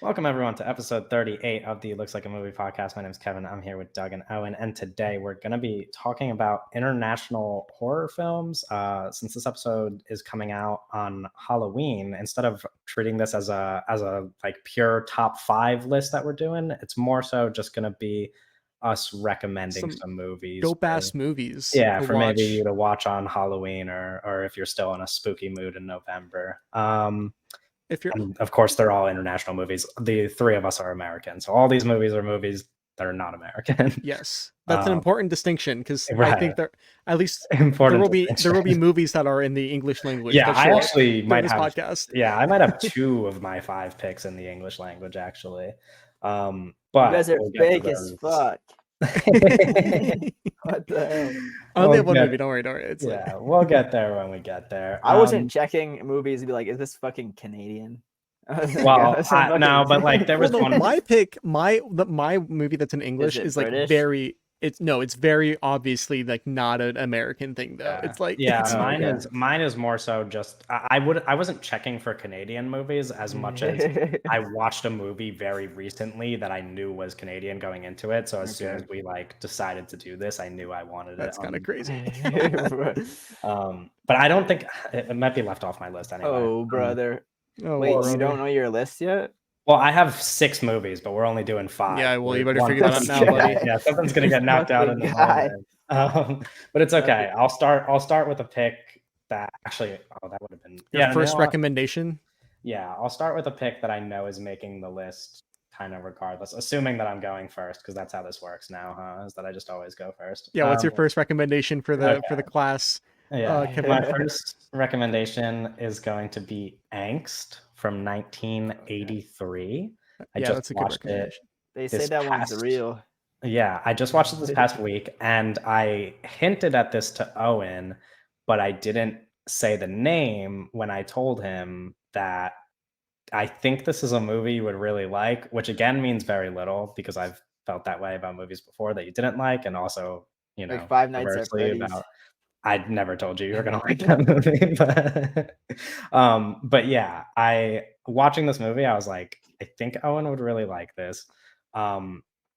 Welcome everyone to episode 38 of the Looks Like a Movie podcast. My name is Kevin. I'm here with Doug and Owen, and today we're going to be talking about international horror films. Since this episode is coming out on Halloween, instead of treating this as a like pure top five list that we're doing, it's more so just going to be us recommending Some some movies. dope ass movies Yeah, to for maybe you watch. to watch on Halloween, or if you're still in a spooky mood in November. If you're And of course, they're all international movies. The three of us are American, so all these movies are movies that are not American. Yes, that's an um, important distinction because I right, think there at least important there will be distinction. movies that are in the English language Yeah, that I show up actually during might this have. podcast. Yeah, I might have two of my five picks in the English language actually, You but guys are we'll get to fake as those. fuck. What the hell? I only have one We'll movie. get- Don't worry. It's yeah, we'll get there when we get there. I wasn't checking movies to be like, is this fucking Canadian? Well, no, but like there was well, no, one. my pick, my movie that's in English it is like British? very. It's very obviously like not an American thing though. It's like it's, Mine is more so just I wasn't checking for Canadian movies as much as I watched a movie very recently that I knew was Canadian going into it. So as soon as we like decided to do this, I knew I wanted that's it. kind of crazy. But I don't think it might be left off my list anyway. Oh, brother. Oh, Wait, brother. you don't know your list yet? Well, I have 6 movies, but we're only doing 5. Yeah, well, you better One figure that out person's now, gonna- buddy. Yeah, something's gonna get knocked out in the Guy. moment. But it's okay. I'll start with a pick that actually. Oh, that would have been Your first you know what? recommendation. Yeah, I'll start with a pick that I know is making the list kind of regardless, assuming that I'm going first, because that's how this works now, huh? Is that I just always go first. Yeah, what's your first recommendation for the class? Yeah, Kevin? my first recommendation is going to be Angst from 1983. I Yeah, just that's a good watched it. recommendation. They say This that one's past- real. Yeah, I just watched it this past week, and I hinted at this to Owen, but I didn't say the name when I told him that I think this is a movie you would really like, which again means very little because I've felt that way about movies before that you didn't like, and also, Like Five Nights at conversely Freddy's. about I'd never told you were gonna like that movie, but yeah, watching this movie, I was like, I think Owen would really like this.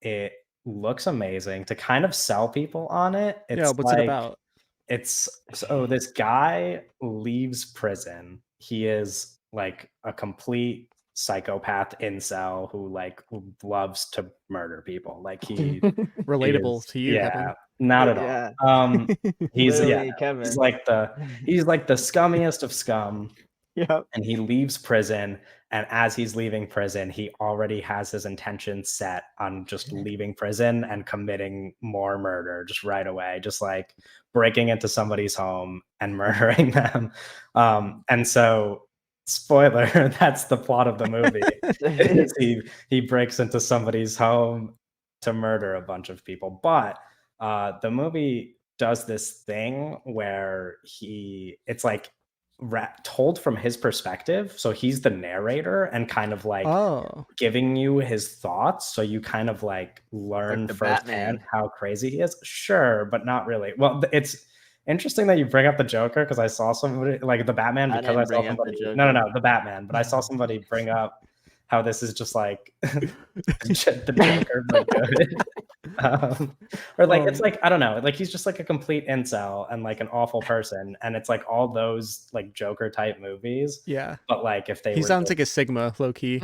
It looks amazing to kind of sell people on it. Yeah, what's it about? It's so this guy leaves prison. He is like a complete psychopath incel who loves to murder people. Like he Relatable to you, yeah, Kevin. not at all. Yeah. He's Literally, Kevin. he's like the scummiest of scum. Yep. And he leaves prison, and as he's leaving prison, he already has his intention set on just leaving prison and committing more murder just right away, just like breaking into somebody's home and murdering them. And so, spoiler, that's the plot of the movie. is he breaks into somebody's home to murder a bunch of people, but the movie does this thing where it's like told from his perspective, so he's the narrator and kind of like giving you his thoughts, so you kind of like learn the firsthand Batman. how crazy he is. Sure, but not really. Well, it's interesting that you bring up the Joker, because I saw somebody like the Batman, I because didn't I saw bring up the somebody Joker. the Batman, but I saw somebody bring up how this is just like the Joker but good. Or like it's like I don't know, like he's just like a complete incel and like an awful person, and it's like all those like Joker type movies. Yeah, but like if they he sounds like a Sigma, low key,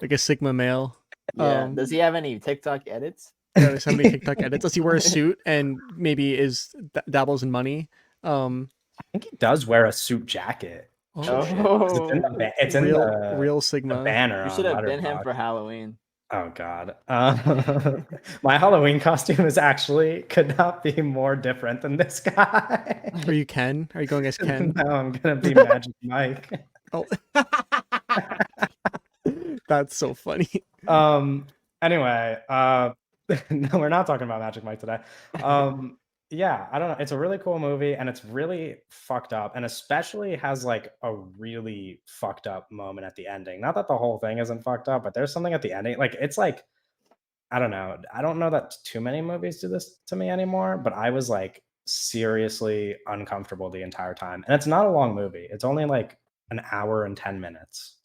like a Sigma male. Yeah. Does he have any TikTok edits? Yeah, there's so many TikTok edits. Does he wear a suit and maybe dabbles in money? I think he does wear a suit jacket. It's in the real Sigma the banner. You should have been him Letterboxd. for Halloween. Oh God, my Halloween costume could not be more different than this guy. Are you Ken? Are you going as Ken? No, I'm gonna be Magic Mike. Oh, that's so funny. Anyway, no, we're not talking about Magic Mike today. Yeah, I don't know. It's a really cool movie, and it's really fucked up, and especially has like a really fucked up moment at the ending. Not that the whole thing isn't fucked up, but there's something at the ending. Like it's like I don't know. I don't know that too many movies do this to me anymore, but I was like seriously uncomfortable the entire time. And it's not a long movie. It's only like an hour and 10 minutes.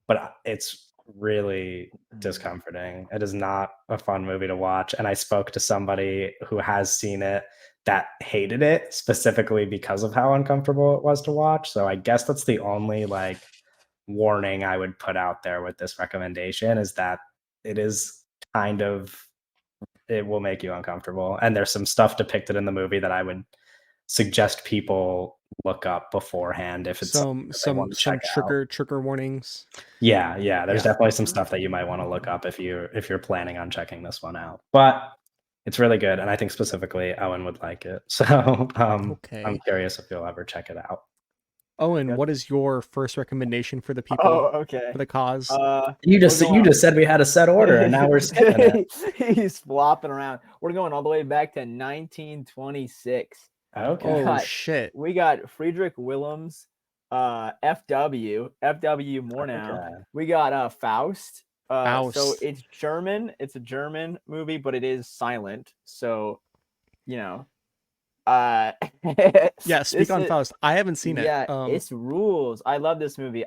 but it's really discomforting. It is not a fun movie to watch. And I spoke to somebody who has seen it that hated it specifically because of how uncomfortable it was to watch. So I guess that's the only like warning I would put out there with this recommendation, is that it is kind of, it will make you uncomfortable. And there's some stuff depicted in the movie that I would suggest people look up beforehand if it's something that they want to check out. trigger warnings. Yeah, there's Yeah. definitely some stuff that you might want to look up if you're planning on checking this one out. But it's really good, and I think specifically Owen would like it. So Okay. I'm curious if you'll ever check it out. Owen, Yep. what is your first recommendation for the people, Oh, okay. for the cause? You just said we had a set order, and now we're skipping it. He's flopping around. We're going all the way back to 1926. Okay. Oh shit. We got Friedrich Wilhelm's FW Murnau. Okay. We got Faust. So Faust. it's German. It's a German movie, but it is silent. So, you know, Yeah, speak on Faust. I haven't seen it. Yeah, it's rules. I love this movie.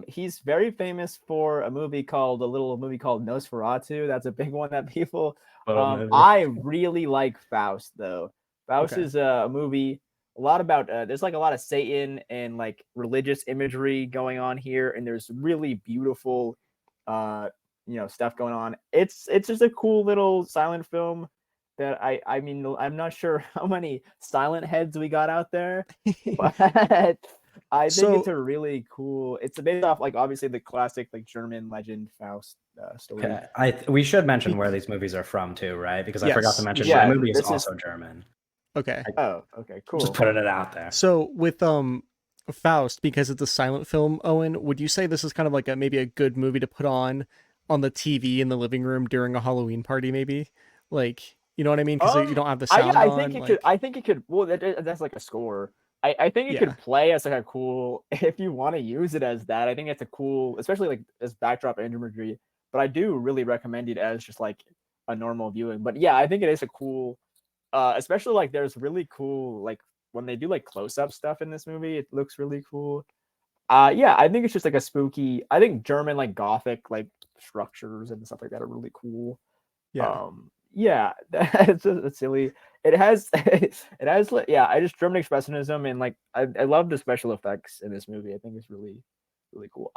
He's very famous for a little movie called Nosferatu. That's a big one that people. I really like Faust though. Faust is a movie a lot about. There's like a lot of Satan and like religious imagery going on here, and there's really beautiful, stuff going on. It's just a cool little silent film that I mean, I'm not sure how many silent heads we got out there, but I think it's a really cool. It's based off like obviously the classic like German legend Faust story. Okay. We should mention where these movies are from too, right? Because I forgot to mention my movie is also German. Okay. Okay, cool. Just putting it out there. So with Faust, because it's a silent film, Owen, would you say this is kind of like maybe a good movie to put on the TV in the living room during a Halloween party, maybe? Like, you know what I mean? Because you don't have the sound I on. think it could. Well, that's like a score. I think it could play as like a cool. If you want to use it as that, I think it's a cool, especially like as backdrop imagery. But I do really recommend it as just like a normal viewing. But yeah, I think it is a cool. Especially like there's really cool like when they do like close-up stuff in this movie, it looks really cool. Yeah, I think it's just like a spooky. I think German like Gothic like structures and stuff like that are really cool. Yeah, it's silly. It has I just German expressionism and like I love the special effects in this movie. I think it's really really cool.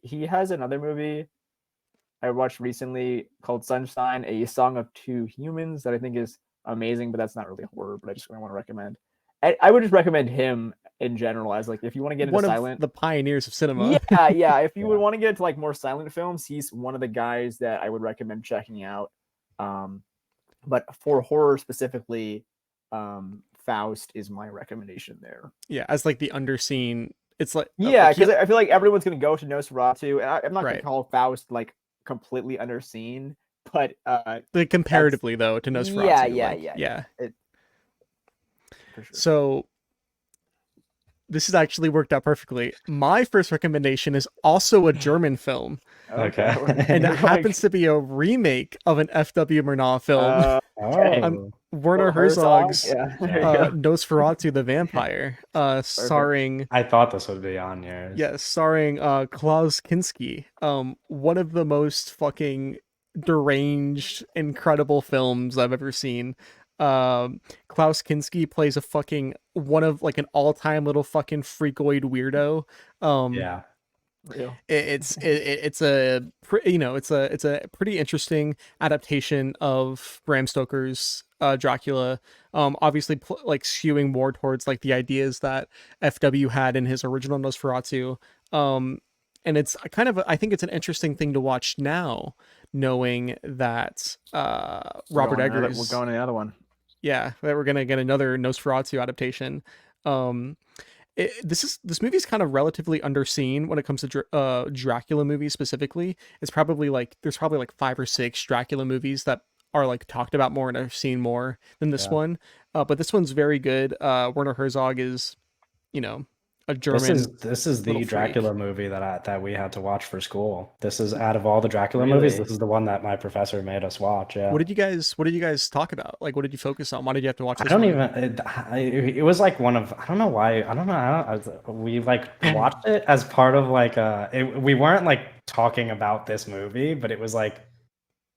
He has another movie I watched recently called Sunshine, A Song of Two Humans, that I think is amazing, but that's not really horror, but I just want to recommend. I would just recommend him in general as like if you want to get into silent, the pioneers of cinema. Yeah. If you would want to get into like more silent films, he's one of the guys that I would recommend checking out. But for horror specifically, Faust is my recommendation there. Yeah, as like the underseen. It's like because I feel like everyone's gonna go to Nosferatu, and I'm not gonna call Faust like completely underseen, but like comparatively though to Nosferatu. Yeah. For sure. So this has actually worked out perfectly. My first recommendation is also a German film. Okay. And it happens to be a remake of an F.W. Murnau film. Werner Herzog's Nosferatu the Vampire, starring... I thought this would be on yours. Yeah, starring Klaus Kinski. One of the most fucking deranged, incredible films I've ever seen. Klaus Kinski plays a fucking one of like an all-time little fucking freakoid weirdo. It's a pretty interesting adaptation of Bram Stoker's Dracula. Obviously like skewing more towards like the ideas that FW had in his original Nosferatu. And it's kind of I think it's an interesting thing to watch now, knowing that Robert Eggers. We're going to the other one. Yeah, that we're gonna get another Nosferatu adaptation. This movie is kind of relatively underseen when it comes to Dracula movies specifically. It's probably like there's probably like 5 or 6 Dracula movies that are like talked about more and are seen more than this one. But this one's very good. Werner Herzog is, a German. This is the little freak. Dracula movie that we had to watch for school. This is out of all the Dracula movies, Really? this is the one that my professor made us watch. Yeah. What did you guys talk about? Like, what did you focus on? Why did you have to watch I this don't one? even. It was like one of. I don't know why. I don't know. We like watched it as part of like. We weren't like talking about this movie, but it was like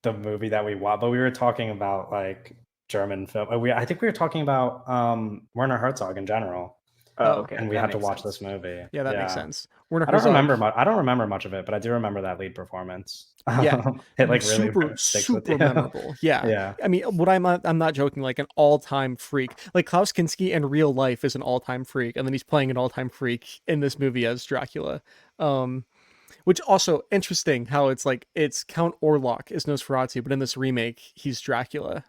the movie that we watched. But we were talking about like German film. I think we were talking about Werner Herzog in general, Oh, Okay. and we that had to makes watch sense. this movie. Yeah, that makes Yeah. sense. Werner I don't Herzog, remember much. I don't remember much of it, but I do remember that lead performance. Yeah. It like really super sticks with super you. memorable. Yeah. Yeah. I mean, I'm not joking. Like an all-time freak. Like Klaus Kinski in real life is an all-time freak, and then he's playing an all-time freak in this movie as Dracula. Which also interesting how it's like it's Count Orlok is Nosferatu, but in this remake he's Dracula.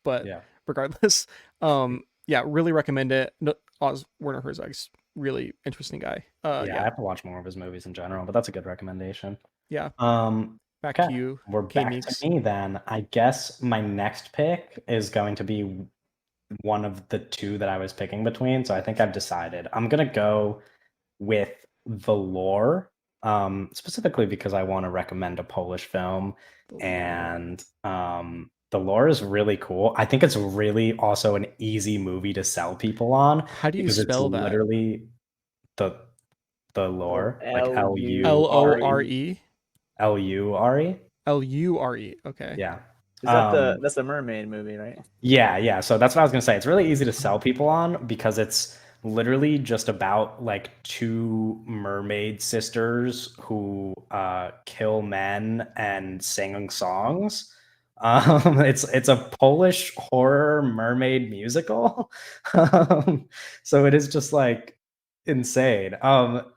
But Yeah. regardless, yeah, really recommend it. No, Werner Herzog's really interesting guy. Yeah, I Yeah, have to watch more of his movies in general, but that's a good recommendation. yeah. Back Okay, to you, we're K back Meeks. to me then. I guess my next pick is going to be one of the two that I was picking between. So I think I've decided. I'm gonna go with The Lore, specifically because I want to recommend a Polish film, and The Lore is really cool. I think it's really also an easy movie to sell people on How do you because it's spell that? literally the Lore, like Lore. Lure. Lure. Okay. Yeah. Is that that's the mermaid movie, right? Yeah. So that's what I was gonna say. It's really easy to sell people on because it's literally just about like two mermaid sisters who kill men and sing songs. It's a Polish horror mermaid musical. So it is just like insane.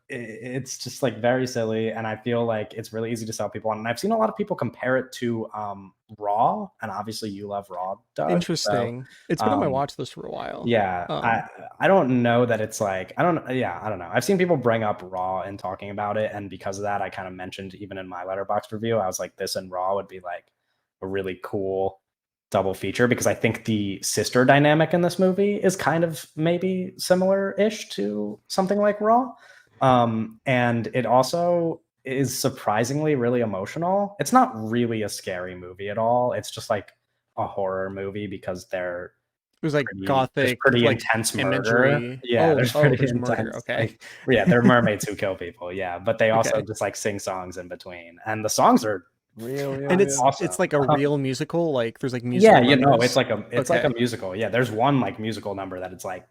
It's just like very silly, and I feel like it's really easy to sell people on. And I've seen a lot of people compare it to Raw, and obviously you love Raw, Doug. So, Interesting. It's been on my um, watch list for a while. yeah, I don't know that it's like I don't know. I've seen people bring up Raw and talking about it, and because of that, I kind of mentioned even in my Letterboxd review, I was like, this and Raw would be like a really cool double feature because I think the sister dynamic in this movie is kind of maybe similar-ish to something like Raw. And it also is surprisingly really emotional. It's not really a scary movie at all. It's just like a horror movie because It was like there's gothic, pretty like intense murder. imagery. Yeah, there's pretty there's intense. murder. Okay. Like, yeah, they're mermaids who kill people. Yeah, but they also Okay. just like sing songs in between, and the songs are And it's awesome. it's like a real musical. Like there's like musical. Yeah, you know, numbers. it's like a Okay. musical. Yeah, there's one like musical number that it's like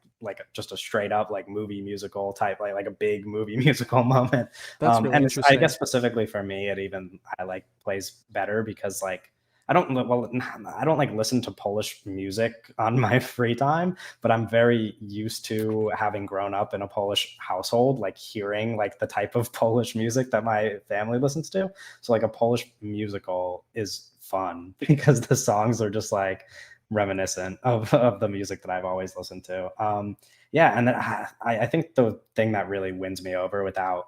just a straight up like movie musical type, like a big movie musical moment. That's really and I interesting. guess specifically for me, it even I like plays better because like I don't like listen to Polish music on my free time, but I'm very used to having grown up in a Polish household, like hearing like the type of Polish music that my family listens to. So like a Polish musical is fun because the songs are just like reminiscent of the music that I've always listened to. Yeah, and then I think the thing that really wins me over without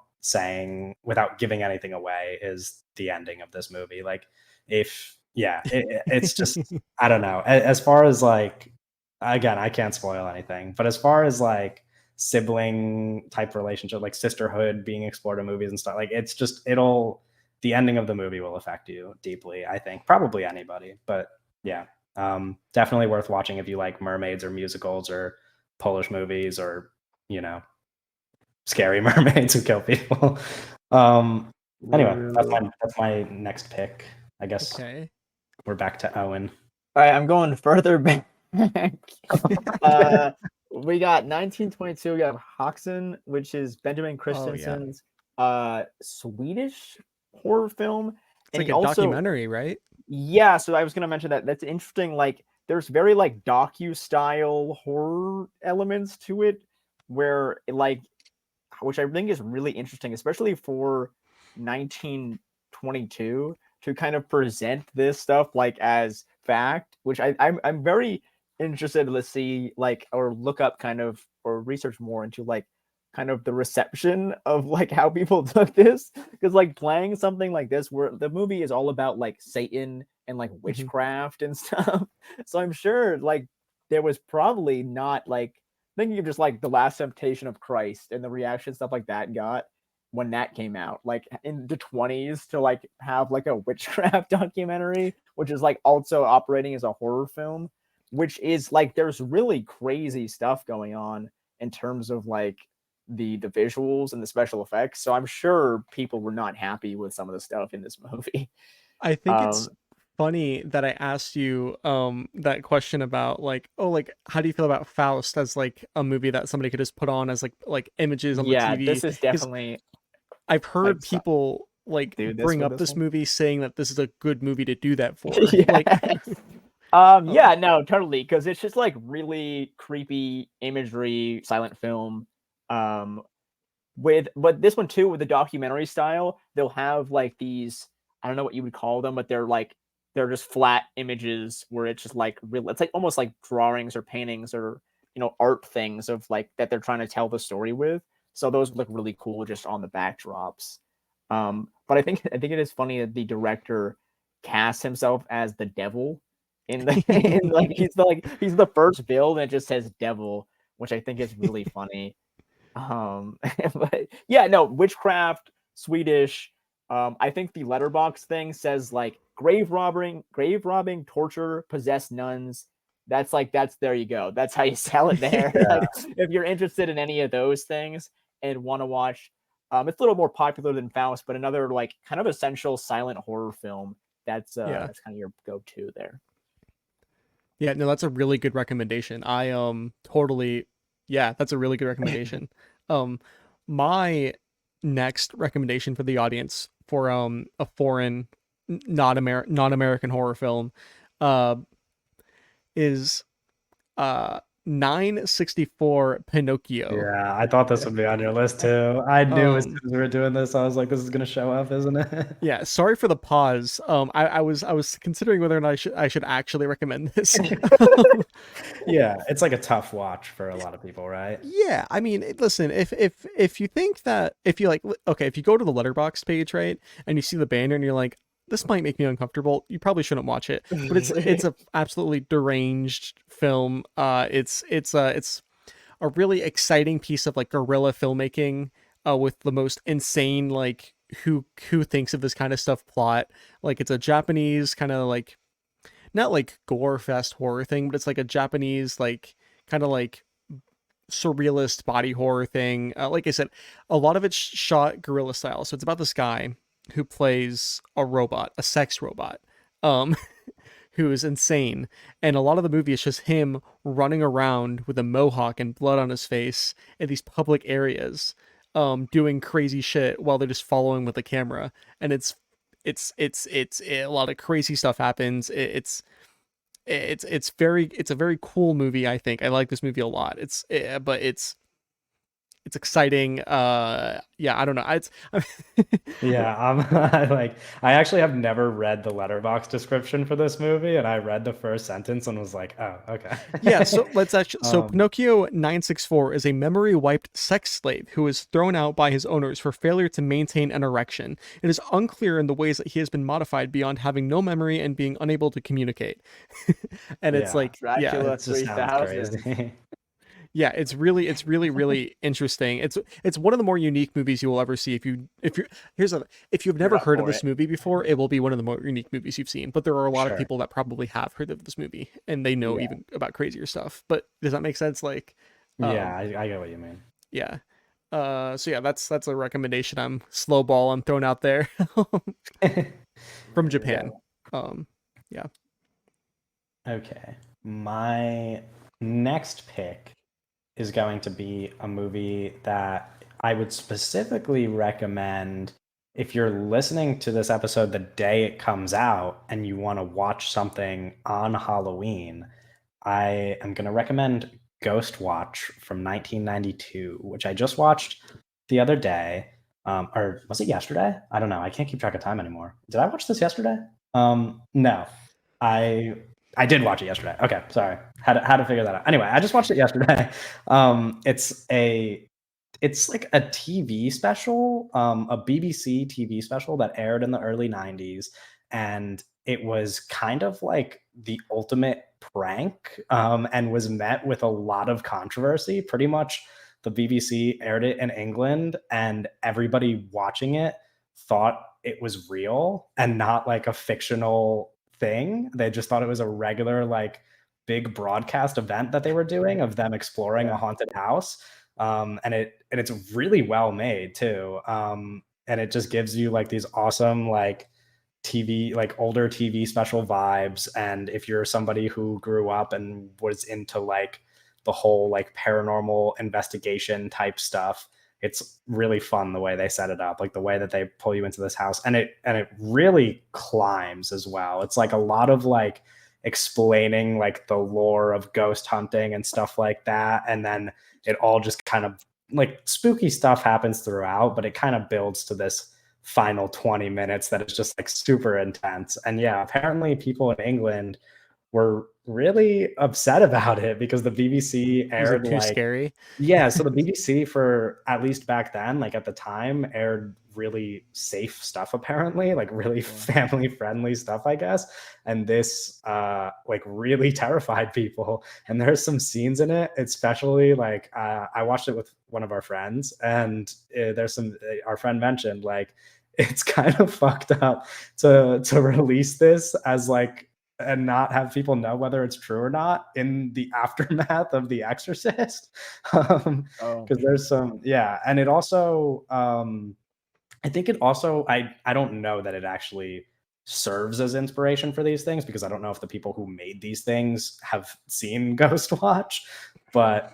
giving anything away is the ending of this movie. Like it's just I don't know. As far as like again, I can't spoil anything, but as far as like sibling type relationship, like sisterhood being explored in movies and stuff, like it's just the ending of the movie will affect you deeply, I think. Probably anybody, but yeah. Definitely worth watching if you like mermaids or musicals or Polish movies or, you know, scary mermaids who kill people. Anyway, that's my next pick. I guess Okay. we're back to Owen. All right, I'm going further back. We got 1922. We got Haxen, which is Benjamin Christensen's Swedish horror film. It's like a documentary, right? Yeah, so I was gonna mention that. That's interesting. Like, there's very like docu-style horror elements to it, where which I think is really interesting, especially for 1922 to kind of present this stuff like as fact, which I'm very interested to see like or look up kind of or research more into like kind of the reception of like how people took this because like playing something like this where the movie is all about like Satan and like witchcraft and stuff, so I'm sure like there was probably not like thinking of just like The Last Temptation of Christ and the reaction stuff like that got when that came out, like in the 20s, to like have like a witchcraft documentary, which is like also operating as a horror film, which is like there's really crazy stuff going on in terms of like the visuals and the special effects. So I'm sure people were not happy with some of the stuff in this movie. I think it's Um, funny that I asked you that question about like, oh, like how do you feel about Faust as like a movie that somebody could just put on as like images on the yeah, TV? this is Because definitely I've like heard people like do this bring with up this this one. movie saying that this is a good movie to do that for. Like, Yeah. um, Yeah, no, totally, because it's just like really creepy imagery, silent film. Um, but this one too, with the documentary style, they'll have like these, I don't know what you would call them, but they're just flat images where it's just like real. It's like almost like drawings or paintings or art things of like that they're trying to tell the story with. So those look really cool just on the backdrops. But I think it is funny that the director casts himself as the devil in the in like he's the first build and it just says devil, which I think is really funny. But yeah, no, witchcraft, Swedish. I think the letterbox thing says like grave robbing, torture, possessed nuns. That's there you go. That's how you sell it there. Yeah. Like if you're interested in any of those things and want to watch, it's a little more popular than Faust, but another like kind of essential silent horror film. yeah, That's kind of your go-to there. yeah, no, that's a really good recommendation. I totally, yeah, that's a really good recommendation. Um, my next recommendation for the audience for a foreign, non-American horror film, uh, is 964 Pinocchio. Yeah, I thought this would be on your list too. I knew as soon Um, as we were doing this, I was like, this is gonna show up, isn't it? yeah, sorry for the pause. I was considering whether or not I should actually recommend this. Yeah, it's like a tough watch for a lot of people, right? Yeah, I mean, listen, if you think that if you like, okay, if you go to the letterbox page, right, and you see the banner and you're like, this might make me uncomfortable, you probably shouldn't watch it. But it's a absolutely deranged film. It's a really exciting piece of like guerrilla filmmaking, with the most insane like who thinks of this kind of stuff plot. Like it's a Japanese kind of like not like gore fest horror thing, but it's like a Japanese like kind of like surrealist body horror thing. Like I said, a lot of it's shot guerrilla style. So it's about this guy who plays a robot, a sex robot, um, who is insane. And a lot of the movie is just him running around with a mohawk and blood on his face in these public areas, doing crazy shit while they're just following with the camera. And it's a lot of crazy stuff happens. It's a very cool movie. I think I like this movie a lot. But it's exciting. Yeah, I don't know. It's Yeah, I actually have never read the letterbox description for this movie, and I read the first sentence and was like, oh, okay. yeah. So let's actually. So Um, Pinocchio 964 is a memory wiped sex slave who is thrown out by his owners for failure to maintain an erection. It is unclear in the ways that he has been modified beyond having no memory and being unable to communicate. And it's yeah, like, yeah, Dracula it just sounds 3000. crazy. yeah, it's really interesting. It's one of the more unique movies you will ever see. If you've never You're up heard of for this it. movie before, it will be one of the more unique movies you've seen. But there are a lot of Sure. people that probably have heard of this movie and they know Yeah. even about crazier stuff. But does that make sense? Like, Yeah, um, I get what you mean. yeah. So yeah, that's a recommendation. I'm slow ball. I'm throwing out there from Yeah. Japan. Yeah. Okay. My next pick is going to be a movie that I would specifically recommend if you're listening to this episode the day it comes out and you want to watch something on Halloween. I am going to recommend Ghost Watch from 1992, which I just watched the other day. Or was it yesterday? I don't know. I can't keep track of time anymore. Did I watch this yesterday? No. I I did watch it yesterday. Okay, sorry. Had to figure that out. Anyway, I just watched it yesterday. It's like a TV special, a BBC TV special that aired in the early 90s, and it was kind of like the ultimate prank, and was met with a lot of controversy. Pretty much the BBC aired it in England, and everybody watching it thought it was real and not like a fictional thing. They just thought it was a regular, like, big broadcast event that they were doing of them exploring a haunted house. And it's really well made too. And it just gives you like these awesome, like, TV, like older TV special vibes. And if you're somebody who grew up and was into like the whole like paranormal investigation type stuff, it's really fun the way they set it up, like the way that they pull you into this house. And it really climbs as well. It's like a lot of like explaining like the lore of ghost hunting and stuff like that. And then it all just kind of like spooky stuff happens throughout, but it kind of builds to this final 20 minutes that is just like super intense. And yeah, apparently people in England were really upset about it because the BBC Is it aired too like scary? yeah, so the BBC, for at least back then, like at the time, aired really safe stuff apparently, like really family friendly stuff, I guess. And this like really terrified people. And there's some scenes in it, especially like I watched it with one of our friends, and there's some our friend mentioned like it's kind of fucked up to release this as like and not have people know whether it's true or not in the aftermath of The Exorcist. Because there's some, yeah. And it also, I think it also, I don't know that it actually serves as inspiration for these things, because I don't know if the people who made these things have seen Ghostwatch, but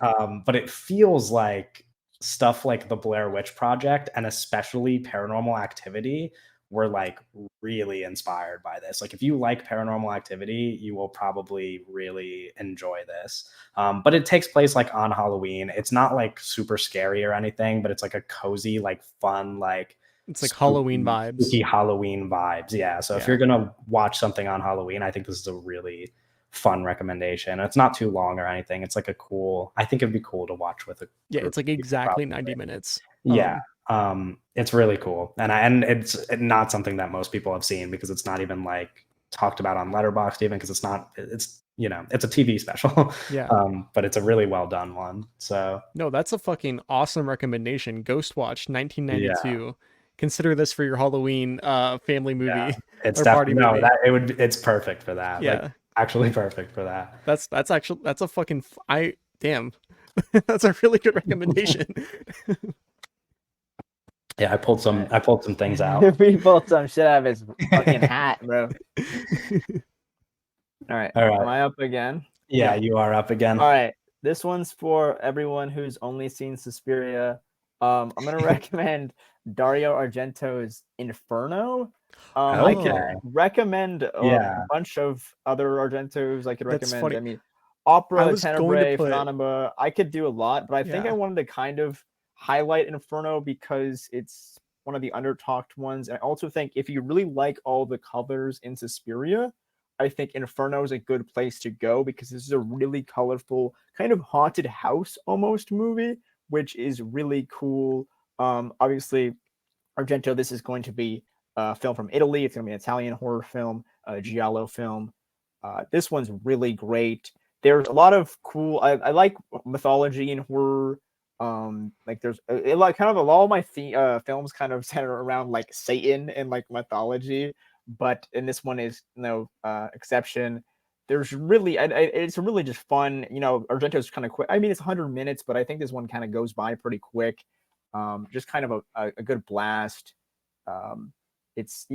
it feels like stuff like the Blair Witch Project and especially Paranormal Activity were like really inspired by this. Like if you like Paranormal Activity, you will probably really enjoy this. But it takes place like on Halloween. It's not like super scary or anything, but it's like a cozy, like fun, like It's like Halloween vibes. spooky Halloween vibes. Yeah. So if you're gonna watch something on Halloween, I think this is a really fun recommendation. It's not too long or anything. It's like a cool, I think it'd be cool to watch with a Yeah, it's like exactly probably. 90 minutes. Yeah. It's really cool. And it's not something that most people have seen, because it's not even like talked about on Letterboxd even, because it's you know, it's a TV special. Yeah. But it's a really well done one. So No, that's a fucking awesome recommendation. Ghostwatch 1992. Consider this for your Halloween family movie. yeah, it's or party definitely movie. it's perfect for that. Yeah. Like actually perfect for that. That's actually that's a fucking damn. That's a really good recommendation. Yeah, I pulled some things out. He pulled some shit out of his fucking hat, bro. All right. Am I up again? Yeah, you are up again. All right. This one's for everyone who's only seen Suspiria. I'm gonna recommend Dario Argento's Inferno. I could recommend a bunch of other Argentos. I could recommend. Funny. I mean, Opera, was Tenebrae, Phenomenal. I could do a lot, but I think I wanted to kind of highlight Inferno because it's one of the under-talked ones. And I also think if you really like all the colors in Suspiria, I think Inferno is a good place to go, because this is a really colorful, kind of haunted house almost movie, which is really cool. Obviously, Argento, this is going to be a film from Italy. It's going to be an Italian horror film, a giallo film. This one's really great. There's a lot of cool. I like mythology and horror. Like there's like kind of all my films kind of center around like Satan and like mythology, but in this one is no exception. There's really it's really just fun. You know, Argento's kind of quick. I mean, it's 100 minutes, but I think this one kind of goes by pretty quick. Just kind of a good blast. It's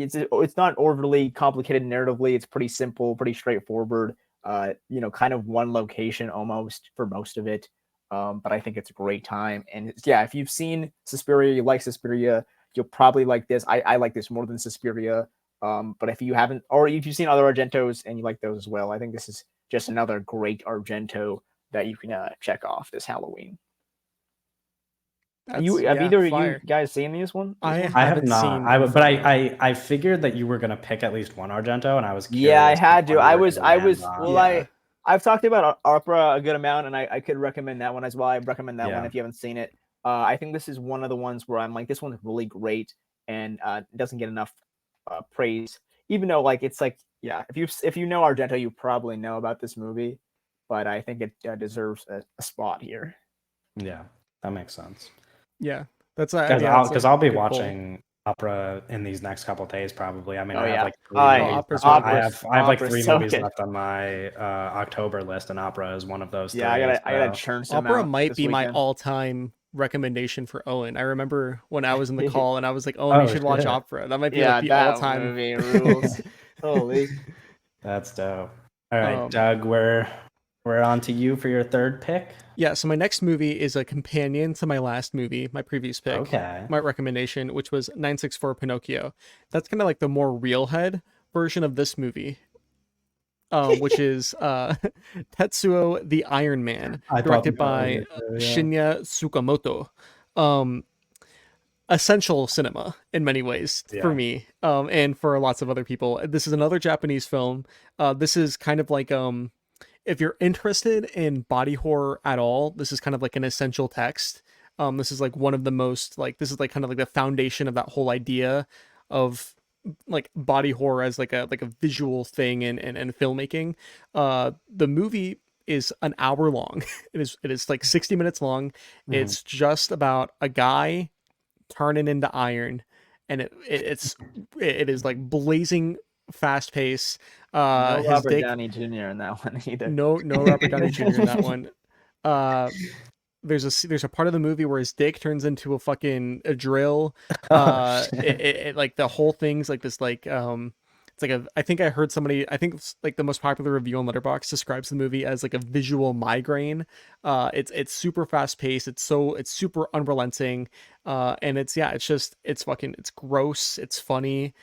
not overly complicated narratively. It's pretty simple, pretty straightforward. You know, kind of one location almost for most of it. But I think it's a great time. And yeah, if you've seen Suspiria, you like Suspiria, you'll probably like this. I like this more than Suspiria. But if you haven't, or if you've seen other Argentos and you like those as well, I think this is just another great Argento that you can check off this Halloween. Have either of you guys seen this one? I have not. I figured that you were gonna pick at least one Argento, and I was curious. Yeah, I had to. I've talked about Opera a good amount, and I could recommend that one as well. I recommend that one if you haven't seen it. I think this is one of the ones where I'm like, this one's really great and doesn't get enough praise. even though like it's like if you know Argento, you probably know about this movie, but I think it deserves a spot here. Yeah, that makes sense. Yeah, that's Because I'll be good pull. watching Opera in these next couple days probably. I mean, Oh, I have yeah. like three Oh, movies. Opera's I really have like Opera's 3 so movies good. left on my October list, and Opera is one of those. Yeah, three, I gotta so- churn some Opera out might this be my weekend. all-time recommendation for Owen. I remember when I was in the call and I was like, "Oh, Oh, you should watch shit. Opera." That might be Yeah, like the that all-time movie rules. Holy. That's dope. All right, Um, Doug, we're on to you for your third pick. Yeah, so my next movie is a companion to my last movie, my previous pick, Okay. my recommendation, which was 964 Pinocchio. That's kind of like the more real head version of this movie, which is Tetsuo the Iron Man, I thought directed by that was it, Shinya Tsukamoto. Um, Essential cinema in many ways for Yeah. me, and for lots of other people. This is another Japanese film. This is kind of like if you're interested in body horror at all, this is kind of like an essential text. This is like one of the most like this is like kind of like the foundation of that whole idea of like body horror as like a visual thing and filmmaking. The movie is an hour long. It is like 60 minutes long. Mhm. It's just about a guy turning into iron, and it is like blazing fast pace. No His Robert dick Downey Jr. in that one either. no Robert Downey Jr. in that one. There's a part of the movie where his dick turns into a drill. Oh, shit. It like the whole thing's like this like it's like I think I heard somebody, I think it's like the most popular review on Letterboxd describes the movie as like a visual migraine. It's super fast paced. It's super unrelenting. And it's it's gross. It's funny.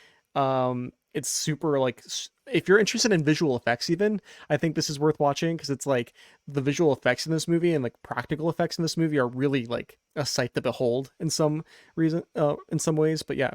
It's super like if you're interested in visual effects, even I think this is worth watching because it's like the visual effects in this movie and like practical effects in this movie are really like a sight to behold in some ways. But yeah,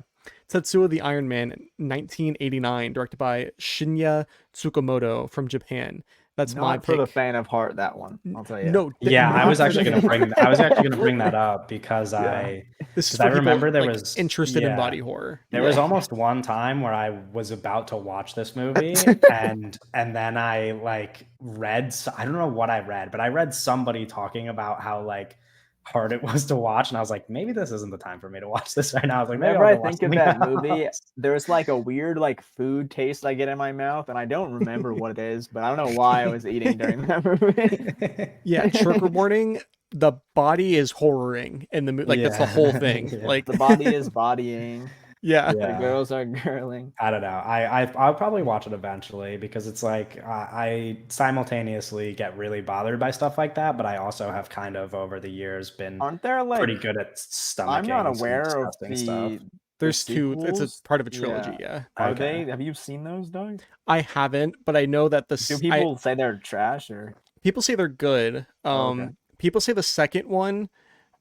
Tetsuo the Iron Man, 1989, directed by Shinya Tsukamoto from Japan. That's my Not for the pick. faint of heart, that one. I'll tell you. No, Yeah, I was not actually for gonna the- bring I was actually gonna bring that up because Yeah. This is I for people, remember there like, was interested in yeah. body horror. There was almost one time where I was about to watch this movie and then I like read I don't know what I read, but I read somebody talking about how like hard it was to watch, and I was like, maybe this isn't the time for me to watch this right now. I was like, maybe Whenever I'll I go watch think of something that movie, else. there's like a weird like food taste I get in my mouth, and I don't remember what it is, but I don't know why I was eating during that movie. Yeah, trigger warning. The body is horroring in the movie. Like that's the whole thing. Yeah. Like The body is bodying. yeah. The Yeah. girls are girling. I don't know. I'll probably watch it eventually because it's like I simultaneously get really bothered by stuff like that, but I also have kind of over the years been Aren't there like pretty good at stomaching. I'm not some aware of disgusting stuff. There's two. It's a sequels? part of a trilogy. Yeah. Are Okay. they? Have you seen those, Doug? I haven't, but I know that Do people say they're trash or? people say they're good. Oh, okay. People say the second one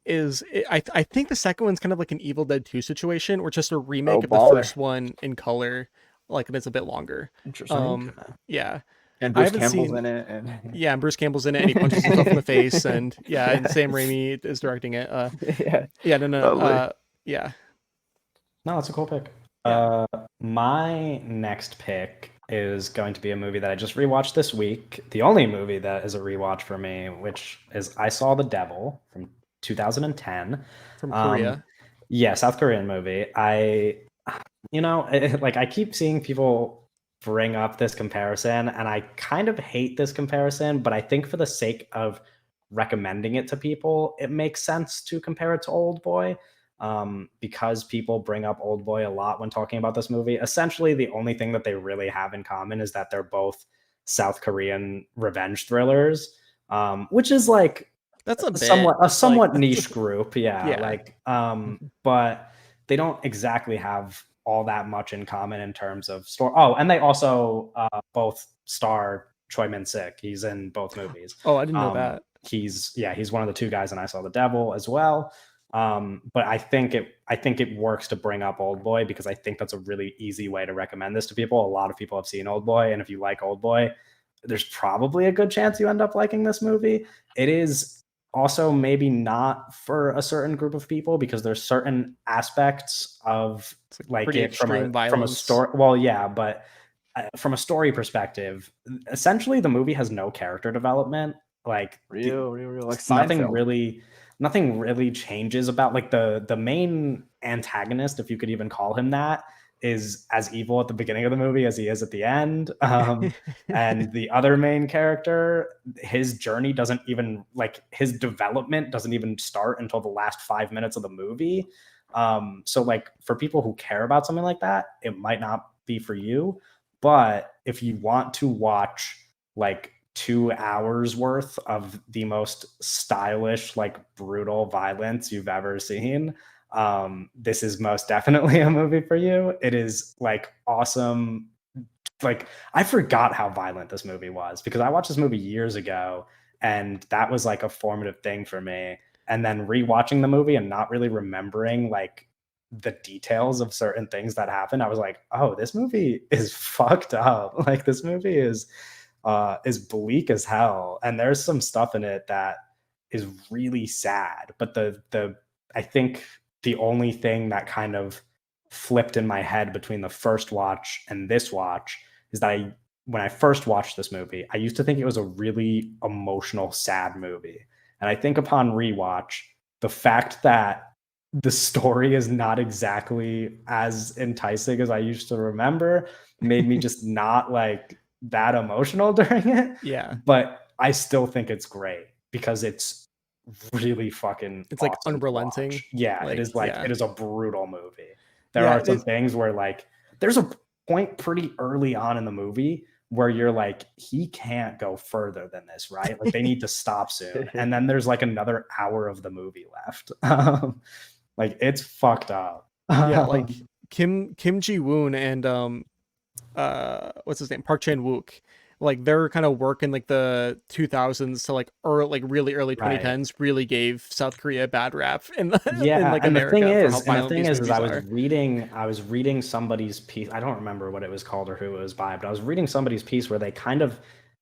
is I think the second one's kind of like an Evil Dead 2 situation, or just a remake of the baller. first one in color, like, and it's a bit longer. Interesting. Yeah. And I Bruce haven't Campbell's seen- in it. And Yeah, and Bruce Campbell's in it, and he punches himself in the face, and yeah, and Sam Raimi is directing it. yeah. No. Totally. Yeah. No, it's a cool pick. Yeah. My next pick is going to be a movie that I just rewatched this week. The only movie that is a rewatch for me, which is I Saw the Devil from 2010. From Korea. Yeah, South Korean movie. I keep seeing people bring up this comparison, and I kind of hate this comparison, but I think for the sake of recommending it to people, it makes sense to compare it to Old Boy. Because people bring up Old Boy a lot when talking about this movie. Essentially, the only thing that they really have in common is that they're both South Korean revenge thrillers, which is like That's a bit, somewhat like, niche group. Yeah, Yeah. but they don't exactly have all that much in common in terms of story. Oh, and they also both star Choi Min-sik. He's in both movies. Oh, I didn't know that. He's one of the two guys in I Saw the Devil as well. But I think it works to bring up Old Boy because I think that's a really easy way to recommend this to people. A lot of people have seen Old Boy, and if you like Old Boy, there's probably a good chance you end up liking this movie. It is also maybe not for a certain group of people, because there's certain aspects of It's like like pretty it from extreme a violence. story. Well, yeah, but from a story perspective, essentially the movie has no character development. Like real like nothing Seinfeld. really changes about like the main antagonist, if you could even call him that, is as evil at the beginning of the movie as he is at the end. And the other main character, his journey doesn't even like his development doesn't even start until the last 5 minutes of the movie. So like for people who care about something like that, it might not be for you. But if you want to watch like 2 hours worth of the most stylish, like brutal violence you've ever seen, this is most definitely a movie for you. It is like awesome. Like I forgot how violent this movie was because I watched this movie years ago, and that was like a formative thing for me. And then rewatching the movie and not really remembering like the details of certain things that happened, I was like, oh, this movie is fucked up. Like this movie is bleak as hell, and there's some stuff in it that is really sad. But the I think the only thing that kind of flipped in my head between the first watch and this watch is that when I first watched this movie, I used to think it was a really emotional, sad movie. And I think upon rewatch, the fact that the story is not exactly as enticing as I used to remember made me just not like that emotional during it. Yeah. But I still think it's great because it's really fucking It's like awesome to unrelenting. watch. Yeah, Like, it is a brutal movie. There Yeah, are some things where like there's a point pretty early on in the movie where you're like, he can't go further than this, right? Like they need to stop soon. And then there's like another hour of the movie left. Like it's fucked up. yeah, like Kim Ji-woon and what's his name, Park Chan-wook, like their kind of work in like the 2000s to like really early Right. 2010s really gave South Korea a bad rap in Yeah, like and America for how violent these is movies are. I was reading somebody's piece. I don't remember what it was called or who it was by, but I was reading somebody's piece where they kind of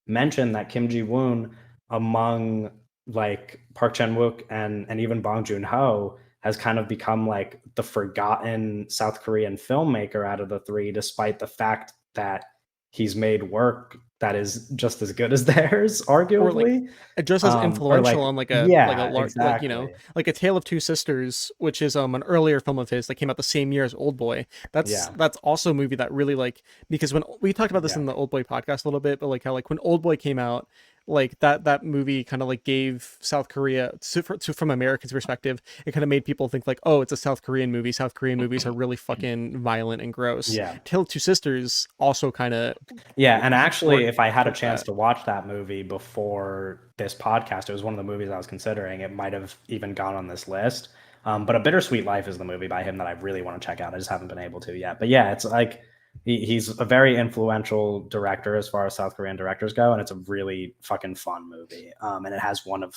mentioned that Kim Ji-woon, among like Park Chan-wook and even Bong Joon-ho, has kind of become like the forgotten South Korean filmmaker out of the three, despite the fact that he's made work that is just as good as theirs, Or like arguably. just as Or like, influential on like yeah, large, like, you know, exactly. like A Tale of Two Sisters, which is an earlier film of his that came out the same year as Old Boy. Yeah. That's also a movie that really like, because when we talked about this Yeah. in the Old Boy podcast a little bit, but like how like when Old Boy came out, like that movie kind of like gave South Korea from Americans' perspective, it kind of made people think like, oh, it's a South Korean movie. South Korean movies are really fucking violent and gross. Yeah. Tale of Two Sisters also kind of Yeah, and actually, if I had a flipped chance that. to watch that movie before this podcast, it was one of the movies I was considering. It might have even gone on this list. But A Bittersweet Life is the movie by him that I really want to check out. I just haven't been able to yet. But yeah, it's like he's a very influential director as far as South Korean directors go, and it's a really fucking fun movie. And it has one of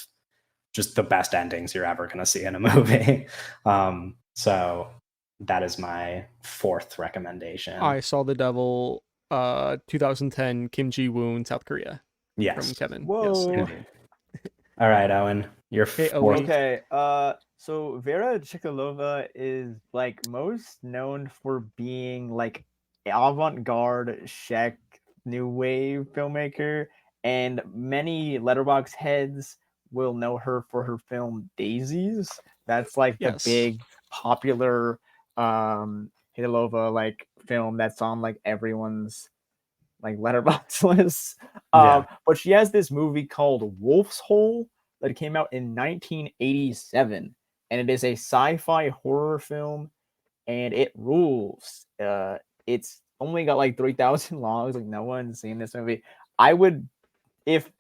just the best endings you're ever going to see in a movie. So that is my fourth recommendation. I Saw the Devil, 2010, Kim Ji-woon, South Korea, from Yes. Kevin. Whoa. Yes. All right, Owen, your Okay, fourth. Okay, so Vera Chikilova is like most known for being like avant-garde Czech new wave filmmaker, and many letterbox heads will know her for her film Daisies. That's like the Yes. big popular Chikilova like film that's on like everyone's like letterbox lists. Yeah. But she has this movie called Wolf's Hole that came out in 1987, and it is a sci-fi horror film, and it rules. It's only got like 3,000 logs. Like no one's seen this movie. I would, if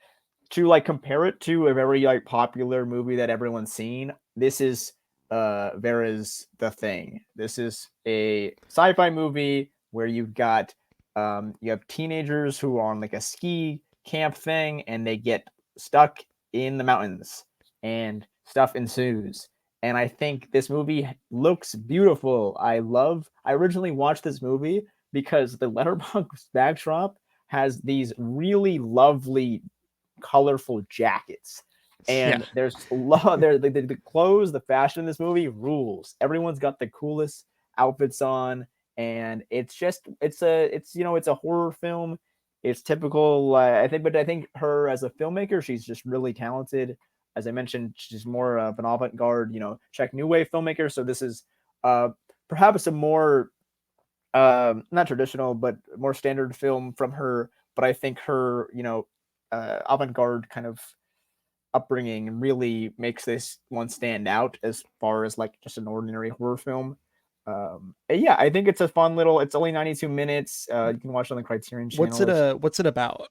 to like compare it to a very like popular movie that everyone's seen. This is Vera's The Thing. This is a sci-fi movie where you've got you have teenagers who are on like a ski camp thing, and they get stuck in the mountains, and stuff ensues. And I think this movie looks beautiful. I originally watched this movie because the letterbox backdrop has these really lovely, colorful jackets. And Yeah. there's a lot there. The clothes, the fashion in this movie rules. Everyone's got the coolest outfits on, and it's a horror film. It's typical, but I think her as a filmmaker, she's just really talented. As I mentioned, she's more of an avant-garde, Czech new wave filmmaker. So this is uh, perhaps a more not traditional, but more standard film from her. But I think her, avant-garde kind of upbringing really makes this one stand out as far as like just an ordinary horror film. Yeah, I think it's a fun little. It's only 92 minutes. You can watch it on the Criterion Channel. What's it about?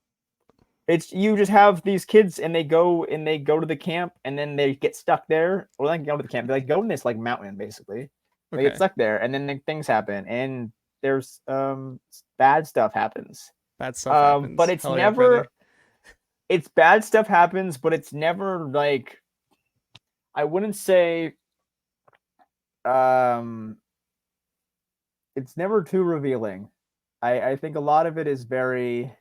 It's you just have these kids and they go to the camp and then they get stuck there, or they go to the camp. They like go in this like mountain basically. They Okay. get stuck there and then like, things happen and there's bad stuff happens. Bad stuff happens. But it's Hell yeah, never. brother. It's bad stuff happens, but it's never like. I wouldn't say. It's never too revealing. I think a lot of it is very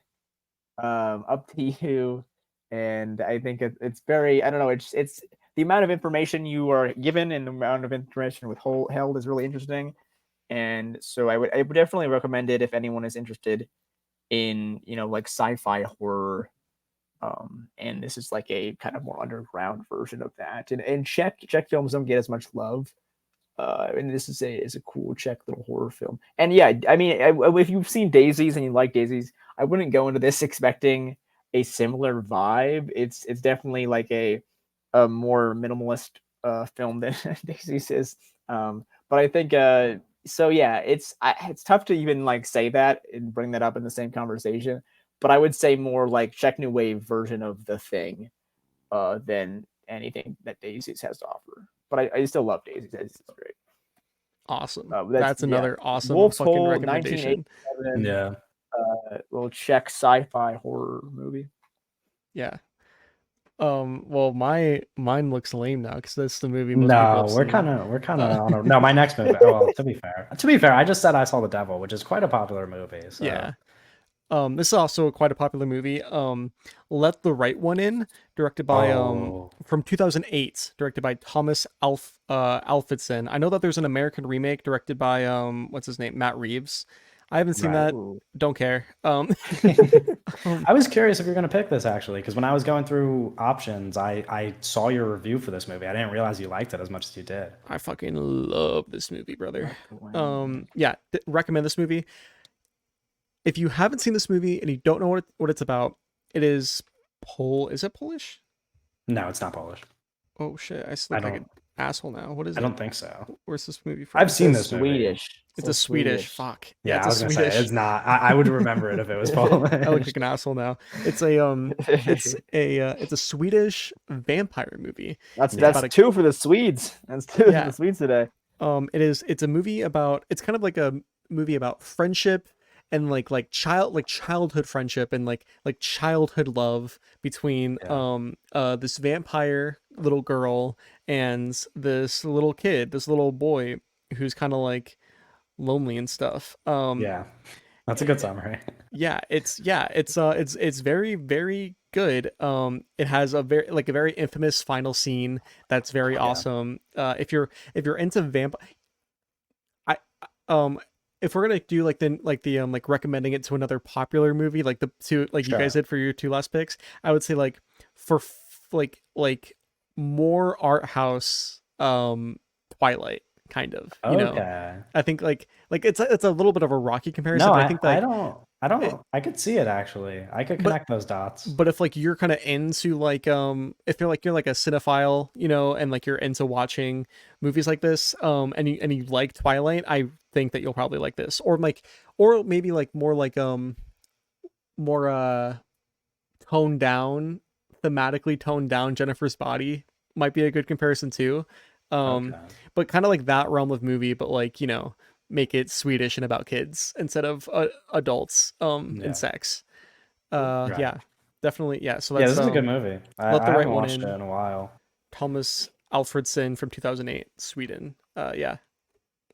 up to you, and I think it's very. I don't know. It's the amount of information you are given and the amount of information withheld is really interesting, and so I would definitely recommend it if anyone is interested in like sci-fi horror. And this is like a kind of more underground version of that. And Czech films don't get as much love. And this is a cool Czech little horror film. And yeah, I mean, if you've seen Daisies and you like Daisies, I wouldn't go into this expecting a similar vibe. It's definitely like a more minimalist film than Daisies is. But I think so. Yeah, it's tough to even like say that and bring that up in the same conversation. But I would say more like Czech New Wave version of The Thing than anything that Daisies has to offer. But I still love Daisies. It's great. Awesome. That's That's another awesome Wolf's fucking Hole, recommendation. 1987, Yeah. little Czech sci-fi horror movie. Yeah. Well, mine looks lame now because that's the movie. Most people No, have we're seen. kind of on a, no. My next movie. Well, to be fair, I just said I Saw the Devil, which is quite a popular movie. So. Yeah. This is also quite a popular movie. Let the Right One In, directed by from 2008, directed by Thomas Alfredson. I know that there's an American remake directed by what's his name, Matt Reeves. I haven't seen that. Ooh. Don't care. I was curious if you're going to pick this actually, because when I was going through options, I saw your review for this movie. I didn't realize you liked it as much as you did. I fucking love this movie, brother. Yeah, recommend this movie. If you haven't seen this movie and you don't know what it's about, it is Is it Polish? No, it's not Polish. Oh shit! I look like an asshole now. What is it? I don't think so. Where's this movie from? I've seen this movie. Swedish. It's a Swedish. Fuck. Yeah, it's I was a gonna Swedish. say it's not. I would remember it if it was Polish. I look like an asshole now. It's a it's a Swedish vampire movie. That's about a- two for the Swedes. That's two for Yeah. the Swedes today. It's a movie about. It's kind of like a movie about friendship and like childhood friendship and like childhood love between this vampire little girl and this little kid, this little boy who's kind of like lonely and stuff. Yeah, that's a good summary. It's very, very good. It has a very infamous final scene that's very awesome. If you're into vampire, if we're gonna do like recommending it to another popular movie, like you guys did for your two last picks, I would say like for like more art house Twilight kind of. You know, I think like it's a little bit of a rocky comparison. No, but I think like, I don't. I could see it actually. I could connect those dots. But if like you're kind of into like if you're like a cinephile, you know, and like you're into watching movies like this, and you like Twilight, I think that you'll probably like this. Or maybe like more toned down, thematically toned down Jennifer's Body might be a good comparison too. But kind of like that realm of movie, but like, you know, make it Swedish and about kids instead of adults and sex. Yeah, definitely. Yeah. So that's, this is a good movie. I haven't watched it in a while. Thomas Alfredson from 2008, Sweden. Yeah,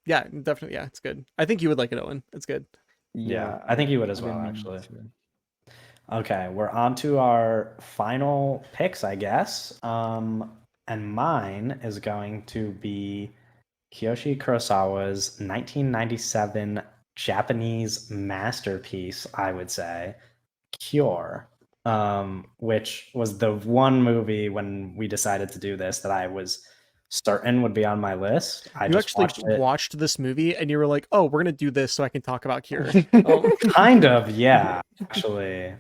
definitely. Yeah, it's good. I think you would like it, Owen. It's good. Yeah, I think you would as well, actually. Okay, we're on to our final picks, I guess. And mine is going to be Kiyoshi Kurosawa's 1997 Japanese masterpiece, I would say, Cure, which was the one movie when we decided to do this that I was certain would be on my list. I You just actually watched it. watched this movie and you were like, "Oh, we're gonna do this so I can talk about Cure." Kind of, yeah, actually.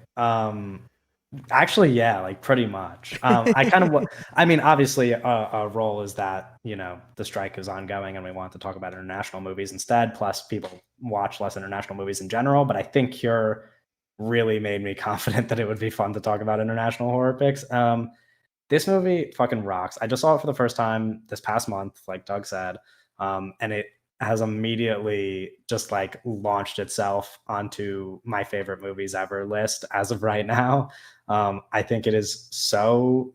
Actually, yeah, like pretty much. I kind of, I mean, obviously, a role is that the strike is ongoing, and we want to talk about international movies instead. Plus, people watch less international movies in general. But I think Cure really made me confident that it would be fun to talk about international horror picks. This movie fucking rocks. I just saw it for the first time this past month, like Doug said, and it has immediately just like launched itself onto my favorite movies ever list as of right now. I think it is so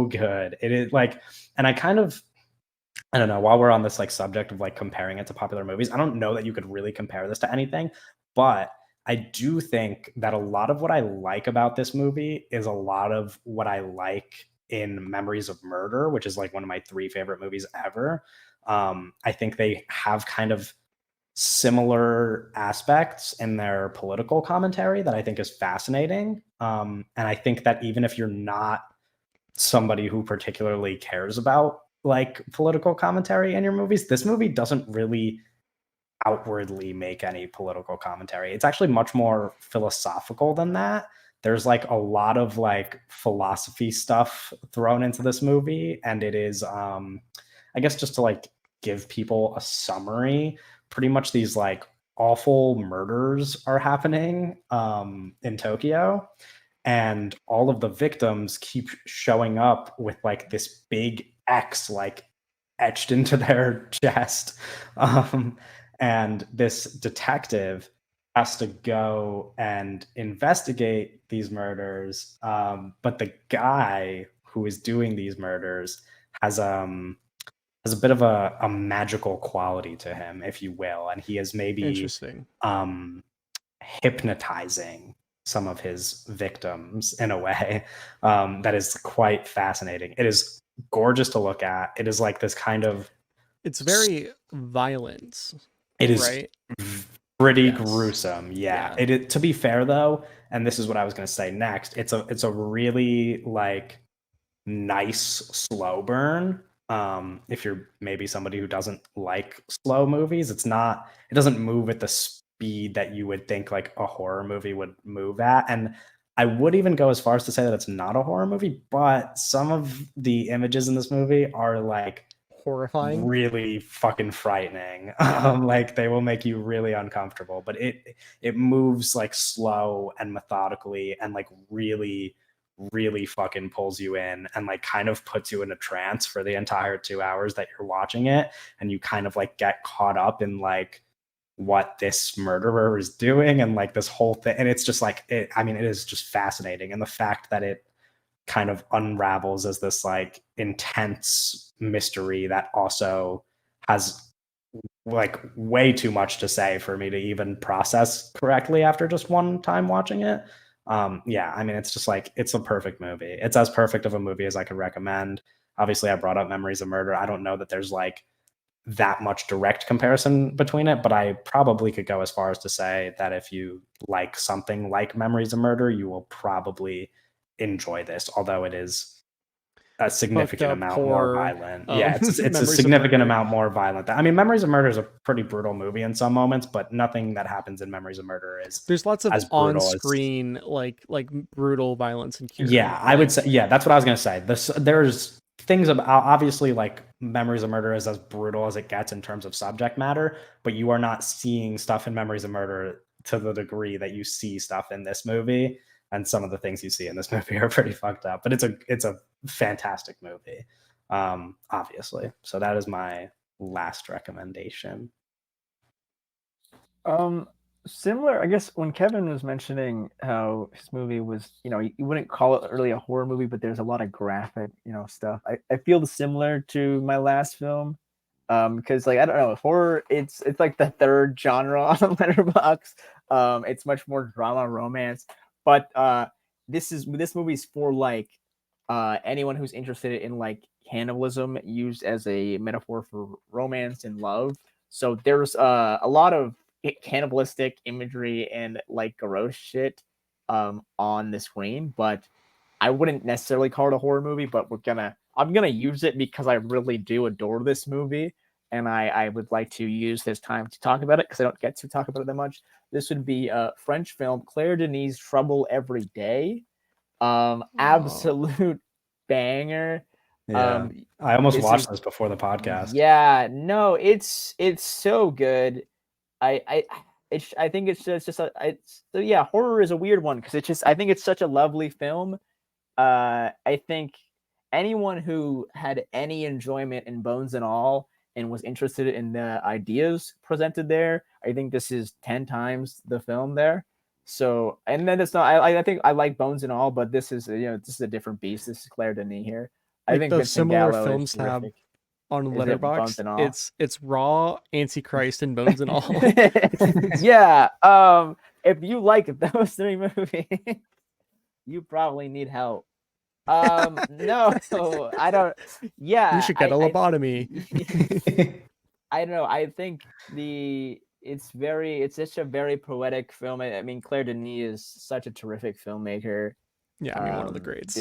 good. It is like, and I don't know, while we're on this like subject of like comparing it to popular movies, I don't know that you could really compare this to anything, but I do think that a lot of what I like about this movie is a lot of what I like in Memories of Murder, which is like one of my 3 favorite movies ever. I think they have kind of similar aspects in their political commentary that I think is fascinating. And I think that even if you're not somebody who particularly cares about like political commentary in your movies, this movie doesn't really outwardly make any political commentary. It's actually much more philosophical than that. There's like a lot of like philosophy stuff thrown into this movie, and it is I guess just to like give people a summary, pretty much these like awful murders are happening in Tokyo, and all of the victims keep showing up with like this big X like etched into their chest. And this detective has to go and investigate these murders. But the guy who is doing these murders has has a bit of a magical quality to him, if you will, and he is maybe Interesting. hypnotizing some of his victims in a way that is quite fascinating. It is gorgeous to look at. It is like this kind of It's very violent, it is right? pretty Yes. gruesome. Yeah. Yeah. To be fair though, and this is what I was going to say next, it's a really like nice slow burn. If you're maybe somebody who doesn't like slow movies, it doesn't move at the speed that you would think like a horror movie would move at. And I would even go as far as to say that it's not a horror movie, but some of the images in this movie are like Horrifying. really fucking frightening. Yeah. Like they will make you really uncomfortable, but it moves like slow and methodically and like really fucking pulls you in and like kind of puts you in a trance for the entire 2 hours that you're watching it, and you kind of like get caught up in like what this murderer is doing and like this whole thing. And it's just like I mean, it is just fascinating, and the fact that it kind of unravels as this like intense mystery that also has like way too much to say for me to even process correctly after just one time watching it. Yeah, I mean, it's just like it's a perfect movie. It's as perfect of a movie as I could recommend. Obviously, I brought up Memories of Murder. I don't know that there's like that much direct comparison between it, but I probably could go as far as to say that if you like something like Memories of Murder, you will probably enjoy this, although it is a significant up, amount more poor, violent. Yeah, it's a Memories of significant Murder. amount more violent. I mean, Memories of Murder is a pretty brutal movie in some moments, but nothing that happens in Memories of Murder is There's lots of as brutal as. on-screen like brutal violence and Cure. Yeah, I would Like, say, yeah, that's what I was gonna say. There's things about, obviously, like Memories of Murder is as brutal as it gets in terms of subject matter, but you are not seeing stuff in Memories of Murder to the degree that you see stuff in this movie. And some of the things you see in this movie are pretty fucked up, but it's a fantastic movie, obviously. So that is my last recommendation. Similar, I guess, when Kevin was mentioning how his movie was, you wouldn't call it really a horror movie, but there's a lot of graphic, stuff. I feel similar to my last film, because like I don't know, horror, it's like the third genre on the Letterboxd. It's much more drama, romance, But this movie's for like anyone who's interested in like cannibalism used as a metaphor for romance and love. So there's a lot of cannibalistic imagery and like gross shit on the screen, but I wouldn't necessarily call it a horror movie, but I'm gonna use it because I really do adore this movie, and I would like to use this time to talk about it because I don't get to talk about it that much. This would be a French film, Claire Denis' Trouble Every Day. Absolute banger. Yeah. I almost this watched this before the podcast. Yeah, no, it's so good. I think it's just so yeah, horror is a weird one because I think it's such a lovely film. I think anyone who had any enjoyment in Bones and All and was interested in the ideas presented there, I think this is 10 times the film there. So, and then it's not. I think I like Bones and All, but this is this is a different beast. This is Claire Denis here. I Like think the Vincent similar Gallo films is have terrific. on Is it Bones Letterboxd. and All? It's Raw, Antichrist, and Bones and All. Yeah. If you like those three movies, you probably need help. No, I don't. Yeah, You should get a lobotomy. I don't know. I think it's such a very poetic film. I mean, Claire Denis is such a terrific filmmaker. Yeah, I mean, one of the greats.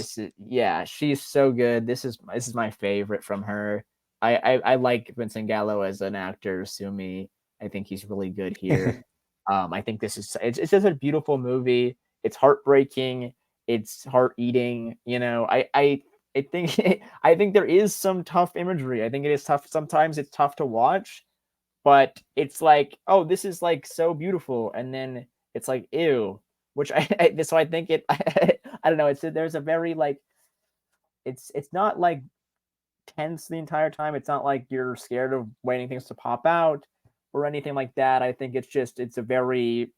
She's so good. This is my favorite from her. I like Vincent Gallo as an actor. Sue me. I think he's really good here. I think it's just a beautiful movie. It's heartbreaking. It's heart eating. I think I think there is some tough imagery. I think it is tough. Sometimes it's tough to watch, but it's like, oh, this is like so beautiful, and then it's like, ew. Which so I think I don't know. There's a very like, it's not like tense the entire time. It's not like you're scared of waiting things to pop out or anything like that. I think it's a very,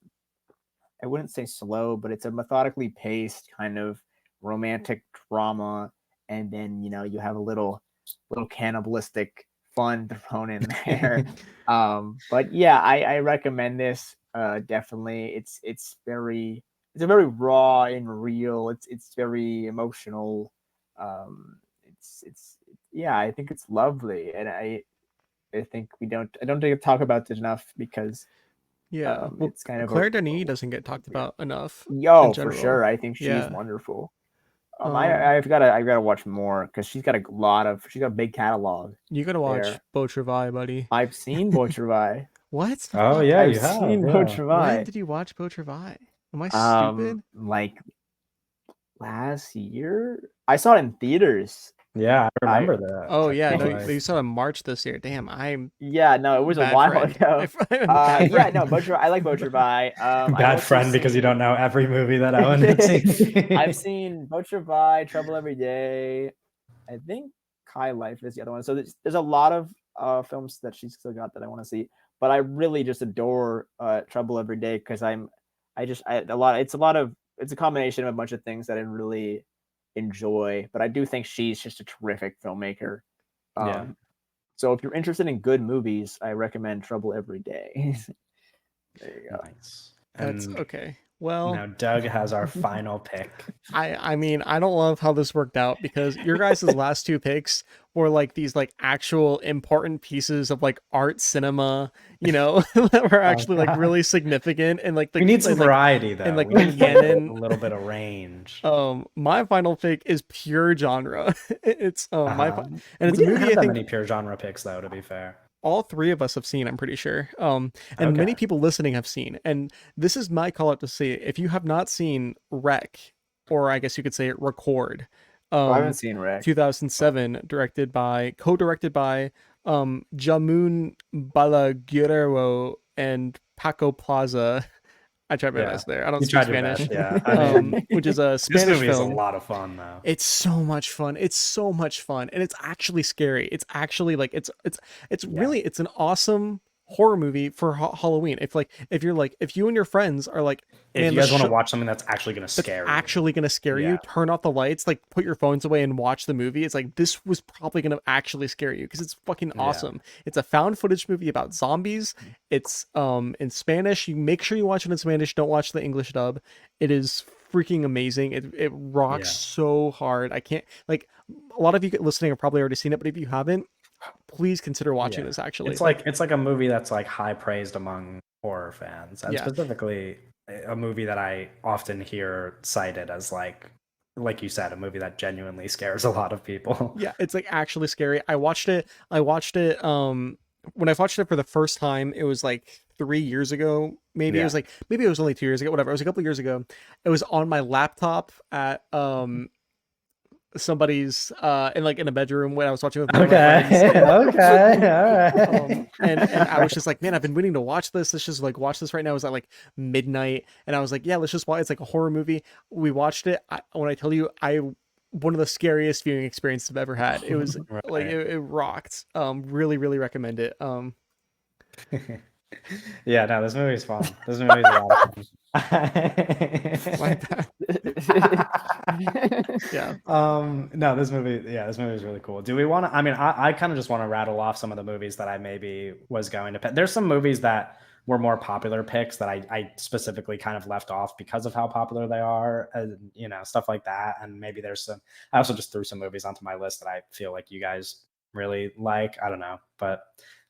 I wouldn't say slow, but it's a methodically paced kind of romantic drama, and then you have a little cannibalistic fun thrown in there. But yeah, I recommend this definitely. It's a very raw and real. It's very emotional. It's yeah, I think it's lovely, and I think I don't think we talk about this enough because Yeah, well, it's kind of Claire Denis doesn't get talked about enough. Yo, for sure. I think she's Yeah. wonderful. I've gotta watch more because she's got a big catalog. You gotta watch there. Beau Travail, buddy. I've seen Beau Travail. What? Oh yeah, I've you have. seen Yeah. Beau When Travail. did you watch Beau Travail? Am I stupid? Like last year, I saw it in theaters. Yeah, I remember that. Oh yeah, no, Like- you saw it in March this year. Damn, I'm Yeah, no, it was a bad while friend. ago. I'm a bad Yeah, friend. no, Beau Travail. I like Beau Travail. Bad friend because you don't know every movie that Owen has seen. I've seen Beau Travail, Trouble Every Day. I think High Life is the other one. So there's a lot of films that she's still got that I want to see. But I really just adore Trouble Every Day because it's a combination of a bunch of things that I really enjoy. But I do think she's just a terrific filmmaker. Yeah. So if you're interested in good movies, I recommend Trouble Every Day. There you go. Nice. That's And okay. Well, now Doug has our final pick. I mean, I don't love how this worked out because your guys' last two picks were like these like actual important pieces of like art cinema, that were actually like God. really significant and like We need some and, like, variety though. and, like, We need canon. a little bit of range. my final pick is pure genre. It's Uh-huh. and it's we a didn't movie have I that think many pure genre picks though, to be fair. all three of us have seen, I'm pretty sure. And many Okay. people listening have seen. And this is my call out to say, if you have not seen Rec, or I guess you could say Record, I haven't seen Rec. 2007, co-directed by Jamun Balaguerro and Paco Plaza. I tried my Yeah. best there. I don't You speak tried your Spanish. best, yeah. I mean, Which is a this Spanish movie is a film. lot of fun though. It's so much fun. It's so much fun, and it's actually scary. It's actually like it's really it's an awesome horror movie for Halloween. If you and your friends are like, If man, you guys the want to show- watch something that's actually going to that's scare you. actually gonna scare Yeah. you, turn off the lights, like put your phones away and watch the movie. It's like this was probably gonna actually scare you because it's fucking Yeah. awesome. It's a found footage movie about zombies. It's in Spanish. You make sure you watch it in Spanish. Don't watch the English dub. It is freaking amazing. It rocks Yeah. so hard. I can't like a lot of you listening have probably already seen it, but if you haven't, please consider watching Yeah. this. Actually, It's like a movie that's like high praised among horror fans, and Yeah. specifically a movie that I often hear cited as like you said, a movie that genuinely scares a lot of people. yeah, it's like actually scary. I watched it when I watched it for the first time, it was like 3 years ago. Maybe it was Yeah. like maybe it was only 2 years ago, whatever. It was a couple years ago. It was on my laptop at somebody's in a bedroom when I was watching with one of my Okay. friends. Okay. All right. And I was just like, man, I've been waiting to watch this. Let's just like watch this right now. It was at like midnight, and I was like, yeah, let's just watch. It's like a horror movie. We watched it. When I tell you, one of the scariest viewing experiences I've ever had. It was like Right. it rocked. Really, really recommend it. Yeah, no, this movie's fun. This movie's a lot of fun. My bad. Yeah. No, this movie is really cool. Do we want to? I mean, I kind of just want to rattle off some of the movies that I maybe was going to pick. There's some movies that were more popular picks that I specifically kind of left off because of how popular they are, and stuff like that. And maybe there's some. I also just threw some movies onto my list that I feel like you guys really like. I don't know, but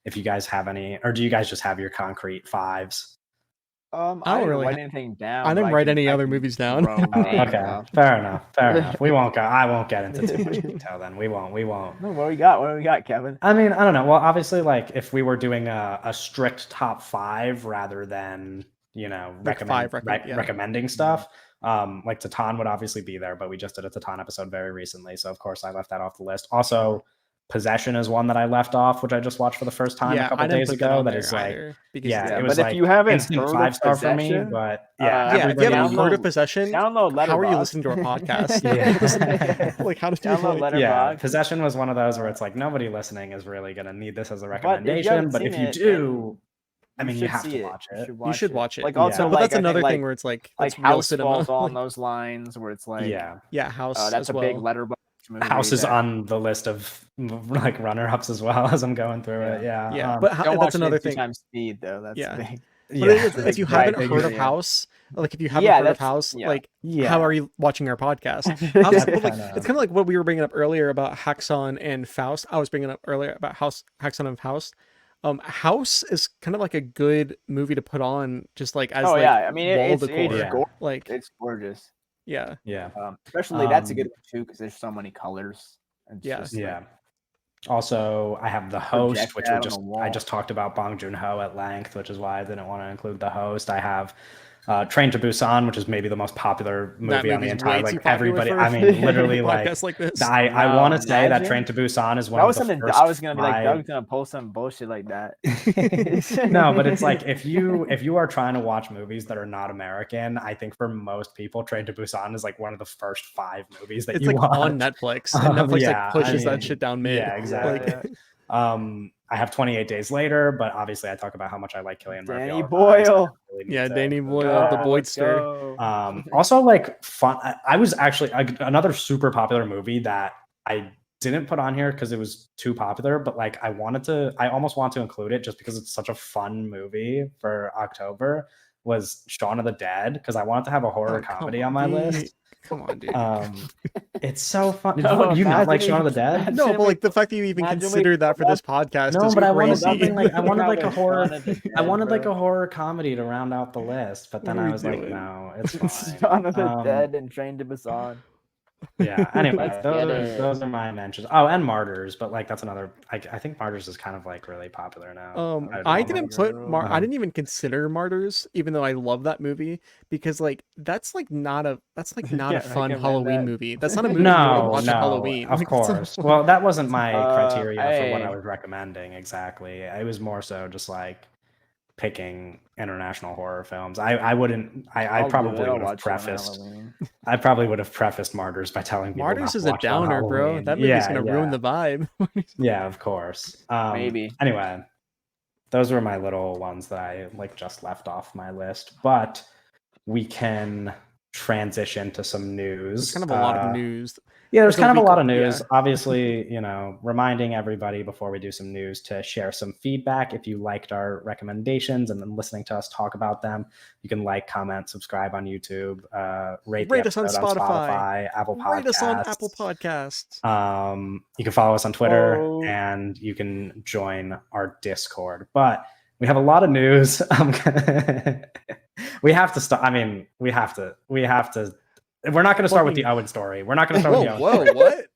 if you guys have any, or do you guys just have your concrete fives? I don't didn't really write ha- anything down. I but didn't write can- any I other can movies down. throw Oh, names okay, off. fair enough. We won't go. I won't get into too much detail. Then we won't. No, what do we got? What do we got, Kevin? I mean, I don't know. Well, obviously, like if we were doing a strict top five rather than Like recommending stuff, like Tatan would obviously be there, but we just did a Tatan episode very recently, so of course I left that off the list. Also, Possession is one that I left off, which I just watched for the first time a Yeah, couple I didn't days put that ago. on That there is like, either, because yeah, Yeah, it was but if like you haven't instant heard of 5-star for me. Possession, But yeah, if you everybody- haven't heard of download- Possession, Download how are you Letterboxd. listening to our podcast? Yeah. Like how did you Download like, yeah, Letterboxd. Possession was one of those where it's like nobody listening is really gonna need this as a you recommendation, haven't but seen if you it, do, I You mean, you should have see to it. watch You it. you should watch it. Like Yeah. also, but like, that's I think, another like, thing where it's like like that's real House cinema. falls on Like, those lines where it's like, Yeah, yeah, House. that's as a big well. Letterboxd movie. House is that- on the list of like runner-ups as well as I'm going through it. Yeah, Yeah, but Don't watch that's another it in thing. 2x speed though. That's Yeah. big. But yeah, if you Right, haven't big heard of video. House, like if you haven't Yeah, heard of that's- House, yeah. like yeah. how are you watching our podcast? House, That's but, like, kinda- it's kind of like what we were bringing up earlier about Haxon and Faust. I was bringing up earlier about Haxon and Faust. House is kind of like a good movie to put on, just like as Oh like yeah, I mean wall it's decor. Yeah. Like it's gorgeous. yeah, Yeah, Especially that's a good Um, one too because there's so many colors. It's Yeah. just, like, yeah. Also, I have The Host, Project which that we on just the wall. I just talked about Bong Joon-ho at length, which is why I didn't want to include The Host. I have Train to Busan, which is maybe the most popular that movie on the movie's entire. way too Like popular everybody, for I mean, literally, a like podcast like this. I want to say that Imagine. Train to Busan is one That of was the something first I was gonna be like, five- Doug's gonna post some bullshit like that. No, but it's like if you are trying to watch movies that are not American, I think for most people, Train to Busan is like one of the first 5 movies that It's you like watch. on Netflix, and Netflix yeah, like pushes I mean, that shit down mid. Yeah, exactly. Like, I have 28 Days Later, but obviously I talk about how much I like Cillian Murphy. Danny all the time, so I Boyle. don't really need yeah, to- Danny Boyle, Go, the let's Boydster. go. Also, like fun. I was actually another super popular movie that I didn't put on here because it was too popular, but like I almost want to include it just because it's such a fun movie for October. Was Shaun of the Dead, because I wanted to have a horror Oh, come comedy on my dude. list. Come on, dude. It's so fun. No, What, you not like imagine Shaun of the if- Dead? imagine No, if but like the fact that you even imagine we considered that for this podcast No, is but I wanted crazy. something like I wanted like a Shaun horror. of the I Dead, wanted like bro. a horror comedy to round out the list, but then What are I we was like, doing? no, it's fine. Shaun of the Um, Dead and Train to Busan. Yeah. Anyway, Let's get those it. are my mentions. Oh, and Martyrs, but like that's another. I think Martyrs is kind of like really popular now. I don't know. didn't put I Um, didn't even consider Martyrs, even though I love that movie, because like that's like not a fun Can't recommend Halloween that. movie. That's not a movie you want to No, watch no, on Halloween. of Like, it's not- course. Well, that wasn't my criteria for what I hey. was recommending exactly. It was more so just like picking international horror films. I wouldn't. I I'll do probably it, I'll would have watch it on prefaced. Halloween. I probably would have prefaced Martyrs by telling people Martyrs not to is a watch it on downer, bro. Halloween. That movie's Yeah, gonna ruin the vibe. Yeah, of course. Maybe. Anyway, those were my little ones that I like just left off my list. But we can transition to some news. It's kind of a lot of news. Yeah, there's Like kind of a lot of yeah. news. Obviously, reminding everybody before we do some news to share some feedback. If you liked our recommendations and then listening to us talk about them, you can like, comment, subscribe on YouTube, rate us on Spotify, Apple Podcasts. Rate us on Apple Podcasts. You can follow us on Twitter, Oh. and you can join our Discord. But we have a lot of news. We have to start. I mean, we have to. We're not going to start with the Owen story. We're not going to start with the Owen story. What?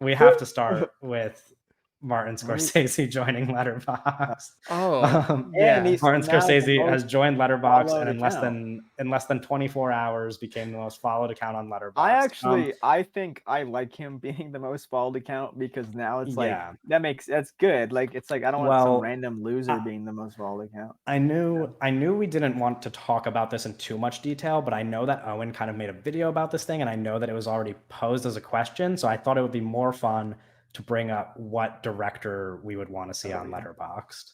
We have to start with Martin Scorsese joining Letterboxd. Yeah. Martin Scorsese has joined Letterboxd, and in less than 24 hours became the most followed account on Letterboxd. I think I like him being the most followed account, because now it's like that's good. Like, it's like I don't want some random loser being the most followed account. I knew we didn't want to talk about this in too much detail, but I know that Owen kind of made a video about this thing, and I know that it was already posed as a question, so I thought it would be more fun to bring up what director we would want to see on Letterboxd.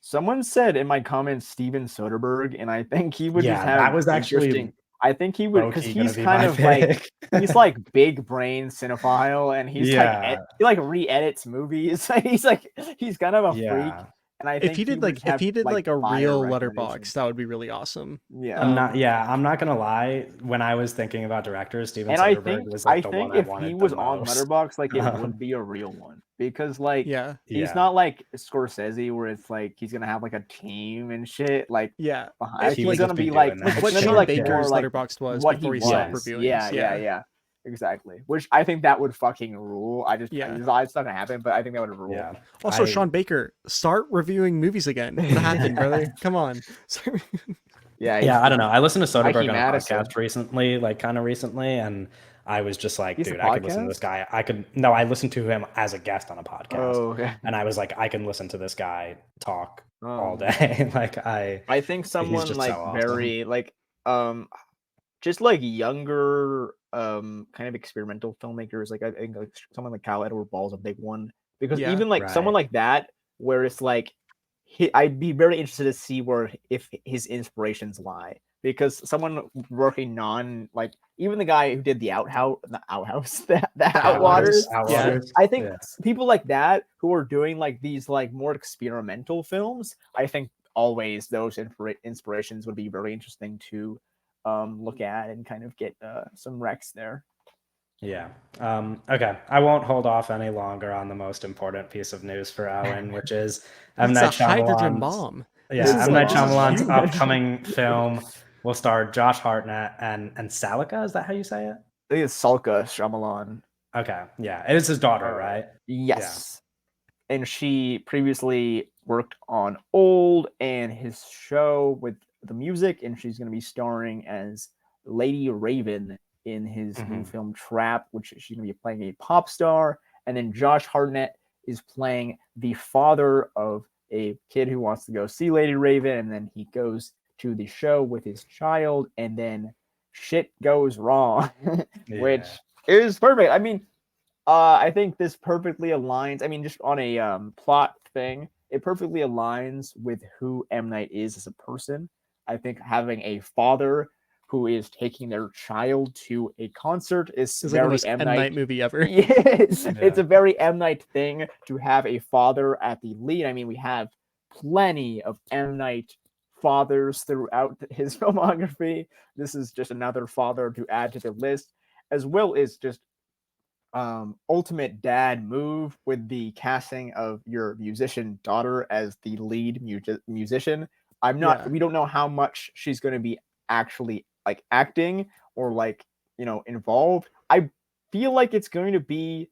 Someone said in my comments Steven Soderbergh, and I think he would just have that was actually interesting. I think he would, because he's kind of like he's like big brain cinephile, and he's like he like re-edits movies. he's kind of a freak. And I think if he did like a real Letterboxd, that would be really awesome. Yeah. I'm not gonna lie. When I was thinking about directors, Steven Soderbergh was like the one I wanted the most. I think if he was on Letterboxd, like, it would be a real one, because like he's not like Scorsese, where it's like he's gonna have like a team and shit. Like he's gonna be like what Sean Baker's Letterboxd was before he stopped reviewing. Yeah. Exactly. Which I think that would fucking rule. It's not gonna happen, but I think that would rule. Yeah. Also, Sean Baker, start reviewing movies again. What happened, brother? Come on. I don't know. I listened to Soderbergh on a podcast recently, and I was just like, dude, I could listen to this guy. I listened to him as a guest on a podcast, and I was like, I can listen to this guy talk all day. I think someone like very like just like younger kind of experimental filmmakers, like I think like someone like Kyle Edward Ball is a big one, because even like someone like that, where it's like I'd be very interested to see if his inspirations lie, because someone working on like even the guy who did the Outwaters, I think people like that who are doing like these like more experimental films, I think always those inspirations would be very interesting to look at and kind of get some recs there. Okay, I won't hold off any longer on the most important piece of news for Owen, which is M. Night Shyamalan's M. Night Shyamalan's upcoming film will star Josh Hartnett and Salika. Is that how you say it? I think it's Salka Shyamalan. Okay, it is his daughter, right? Yes. And she previously worked on Old and his show with the music, and she's going to be starring as Lady Raven in his new film Trap, which she's going to be playing a pop star. And then Josh Hartnett is playing the father of a kid who wants to go see Lady Raven, and then he goes to the show with his child, and then shit goes wrong, which is perfect. I mean, I think this perfectly aligns. I mean, just on a plot thing, it perfectly aligns with who M. Night is as a person. I think having a father who is taking their child to a concert is very like the most M. Night movie ever. Yes, it's a very M. Night thing to have a father at the lead. I mean, we have plenty of M. Night fathers throughout his filmography. This is just another father to add to the list, as well as just ultimate dad move with the casting of your musician daughter as the lead musician. We don't know how much she's going to be actually like acting or like, involved. I feel like it's going to be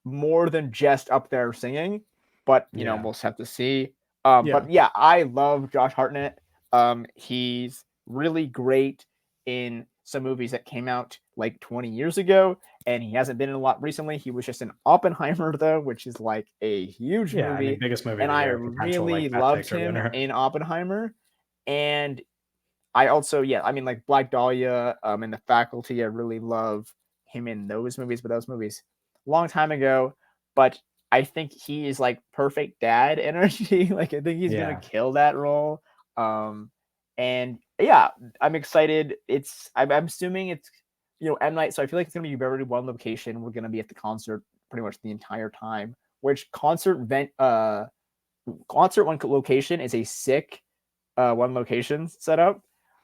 more than just up there singing, but we'll just have to see. But I love Josh Hartnett. He's really great in some movies that came out like 20 years ago, and he hasn't been in a lot recently. He was just in Oppenheimer though, which is like a huge movie. I mean, biggest movie, and I really loved him in Oppenheimer. And I also, like Black Dahlia and The Faculty, I really love him in those movies, but those movies long time ago. But I think he is like perfect dad energy. Like I think he's gonna kill that role. And yeah, I'm excited. I'm assuming it's M Night, so I feel like it's gonna be very one location. We're gonna be at the concert pretty much the entire time. Which concert one location is a sick one location setup.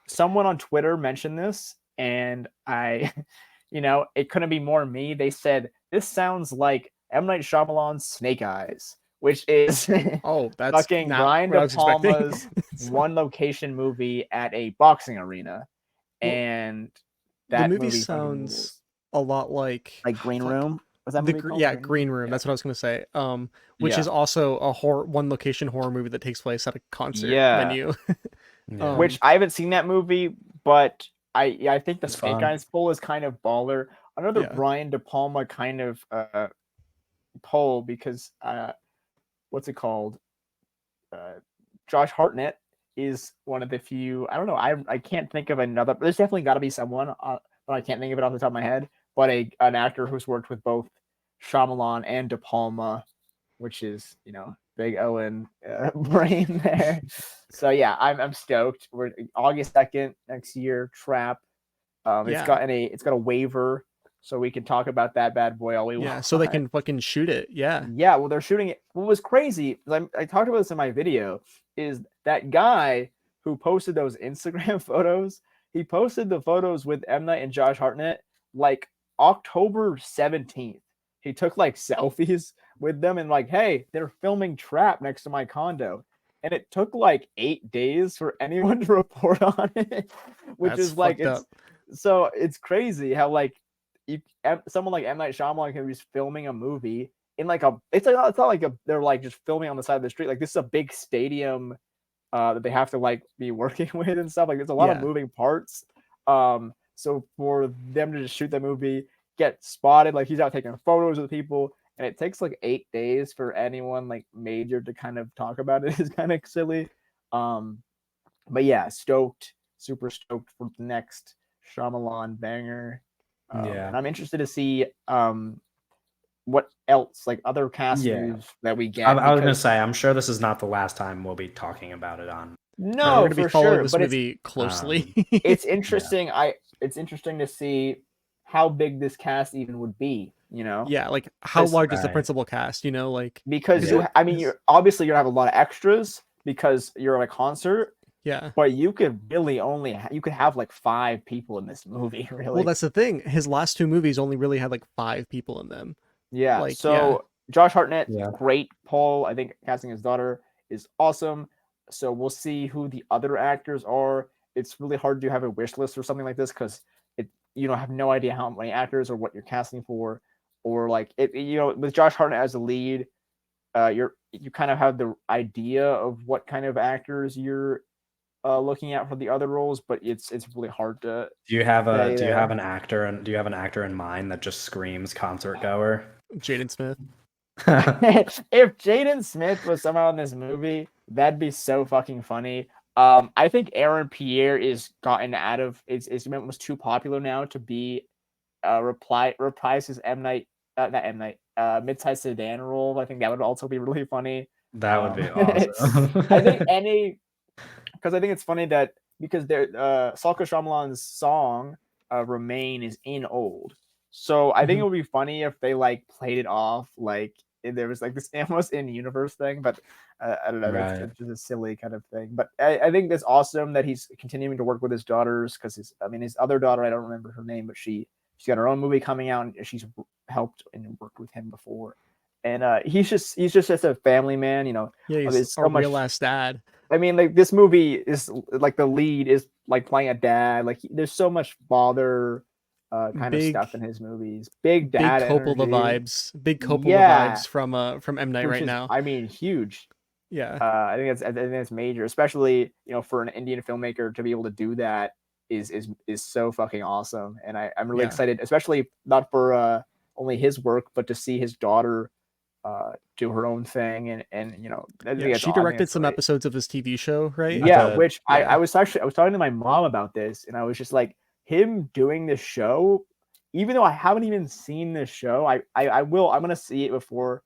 Someone on Twitter mentioned this, and I, it couldn't be more me. They said this sounds like M Night Shyamalan's Snake Eyes, which is Oh, that's fucking not Brian what I De was expecting. Palma's one location movie at a boxing arena, Well, and the that movie movie fucking sounds rules. a lot like Like Green fuck. Room. Was that The movie called? yeah, Green Room. Yeah. That's what I was gonna say. Which Yeah. is also a one location horror movie that takes place at a concert Yeah. venue. Yeah. Which I haven't seen that movie, but I think the It's Snake fun. Eyes pull is kind of baller. Another Yeah. Brian De Palma kind of pull because what's it called? Josh Hartnett is one of the few. I don't know. I can't think of another. There's definitely got to be someone, but I can't think of it off the top of my head. But an actor who's worked with both Shyamalan and De Palma, which is Big Owen brain there. So yeah, I'm stoked. We're August 2nd next year. Trap. It's got a waiver, so we can talk about that bad boy all we want. Yeah, so they can fucking shoot it. Yeah. Yeah, well, they're shooting it. What was crazy, I talked about this in my video, is that guy who posted those Instagram photos, he posted the photos with M. Night and Josh Hartnett like October 17th. He took like selfies with them and like, hey, they're filming Trap next to my condo. And it took like 8 days for anyone to report on it, which That's is like, fucked it's crazy how like someone like M. Night Shyamalan can be filming a movie in like it's not like they're like just filming on the side of the street. Like this is a big stadium that they have to like be working with and stuff. Like there's a lot of moving parts. So for them to just shoot the movie, get spotted, like he's out taking photos of people, and it takes like 8 days for anyone like major to kind of talk about it is kind of silly. But yeah, super stoked for the next Shyamalan banger. And I'm interested to see what else, like other cast moves that we get. I was gonna say, I'm sure this is not the last time we'll be talking about it on. No, we're gonna be following this movie closely. It's interesting. It's interesting to see how big this cast even would be. Yeah, like how large is the principal cast? Like because you're obviously you're gonna have a lot of extras because you're at a concert. Yeah, but you could really you could have like 5 people in this movie. Really, well, that's the thing. His last 2 movies only really had like 5 people in them. Yeah. Like, so Josh Hartnett, great pull. I think casting his daughter is awesome. So we'll see who the other actors are. It's really hard to have a wish list or something like this because have no idea how many actors or what you're casting for, or like with Josh Hartnett as the lead, you kind of have the idea of what kind of actors you're looking at for the other roles, but it's really hard to. Do you have an actor in mind that just screams concert goer? Jaden Smith. If Jaden Smith was somehow in this movie, that'd be so fucking funny. I think Aaron Pierre is gotten out of it's almost too popular now to be reprise his Midsize Sedan role. I think that would also be really funny. That would be awesome. I think because I think it's funny that because Salka Shyamalan's song "Remain" is in old, so I think it would be funny if they like played it off like there was like this almost in universe thing, but I don't know, it's just a silly kind of thing. But I think it's awesome that he's continuing to work with his daughters because his other daughter, I don't remember her name, but she's got her own movie coming out and she's helped and worked with him before. And he's just a family man, Yeah, he's a real ass dad. I mean, like this movie is like the lead is like playing a dad. Like there's so much father kind of stuff in his movies. Big dad, big Coppola vibes. Big Coppola vibes from M. Night right now. I mean, huge. Yeah. I think that's major, especially for an Indian filmmaker to be able to do that is so fucking awesome. And I'm really excited, especially not for only his work, but to see his daughter do her own thing and she directed some episodes of his TV show, right? I was talking to my mom about this, and I was just like, him doing this show, even though I haven't even seen this show, I'm gonna see it before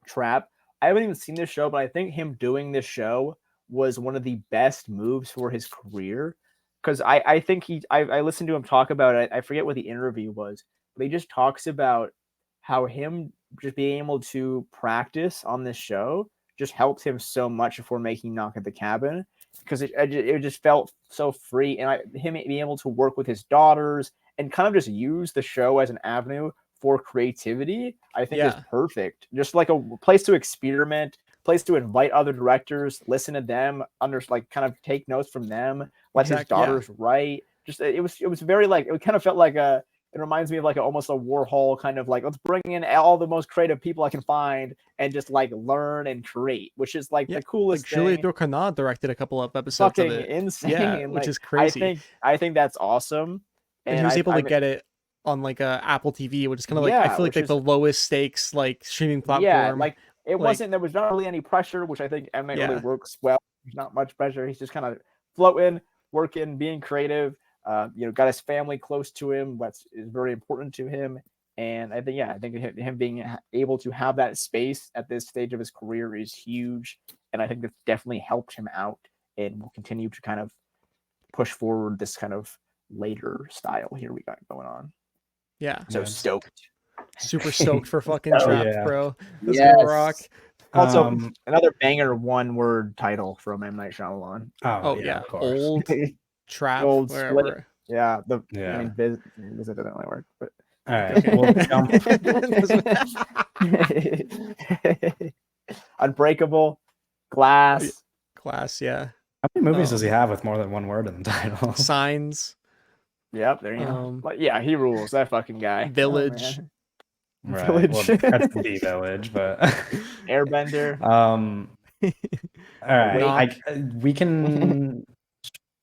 Trap. I haven't even seen this show, but I think him doing this show was one of the best moves for his career. Because I think I listened to him talk about it. I forget what the interview was, but he just talks about how him just being able to practice on this show just helped him so much before making Knock at the Cabin, because it just felt so free, and him being able to work with his daughters and kind of just use the show as an avenue for creativity, I think is Yeah. perfect. Just like a place to experiment, place to invite other directors, listen to them, kind of take notes from them, let his Exactly, yeah. daughters write. Just it was very like, it kind of felt like it reminds me of like almost a Warhol kind of like, let's bring in all the most creative people I can find and just like learn and create, which is like Yeah, the coolest like Julia thing. Ducournau directed a couple of episodes of Fucking it. insane. Yeah, which Like, is crazy. I think that's awesome. And he was able to get it on like a Apple TV, which is kind of like, I Yeah, feel like which the is lowest stakes like streaming yeah, platform. like it Like, wasn't, there was not really any pressure, which I think M Night really Yeah. works well. There's not much pressure. He's just kind of floating, working, being creative. Got his family close to him, which is very important to him. And I think him being able to have that space at this stage of his career is huge. And I think that's definitely helped him out and will continue to kind of push forward this kind of later style here we got going on. yeah, So Yeah. stoked. super stoked for fucking Oh, Trapped, yeah. bro. This Yes. gonna rock. Also, Um, another banger one-word title from M. Night Shyamalan. Oh yeah, yeah, of course. old Trap, Old wherever. Yeah, Yeah. I mean, visit doesn't really work, but All right, we'll jump. Unbreakable, Glass. Glass, yeah. How many movies does he have with more than one word in the title? Signs, Yep, there you go. Um, But yeah, he rules. That fucking guy. Village. Right. Village. Well, that's the Village, but Airbender. all right. Awake.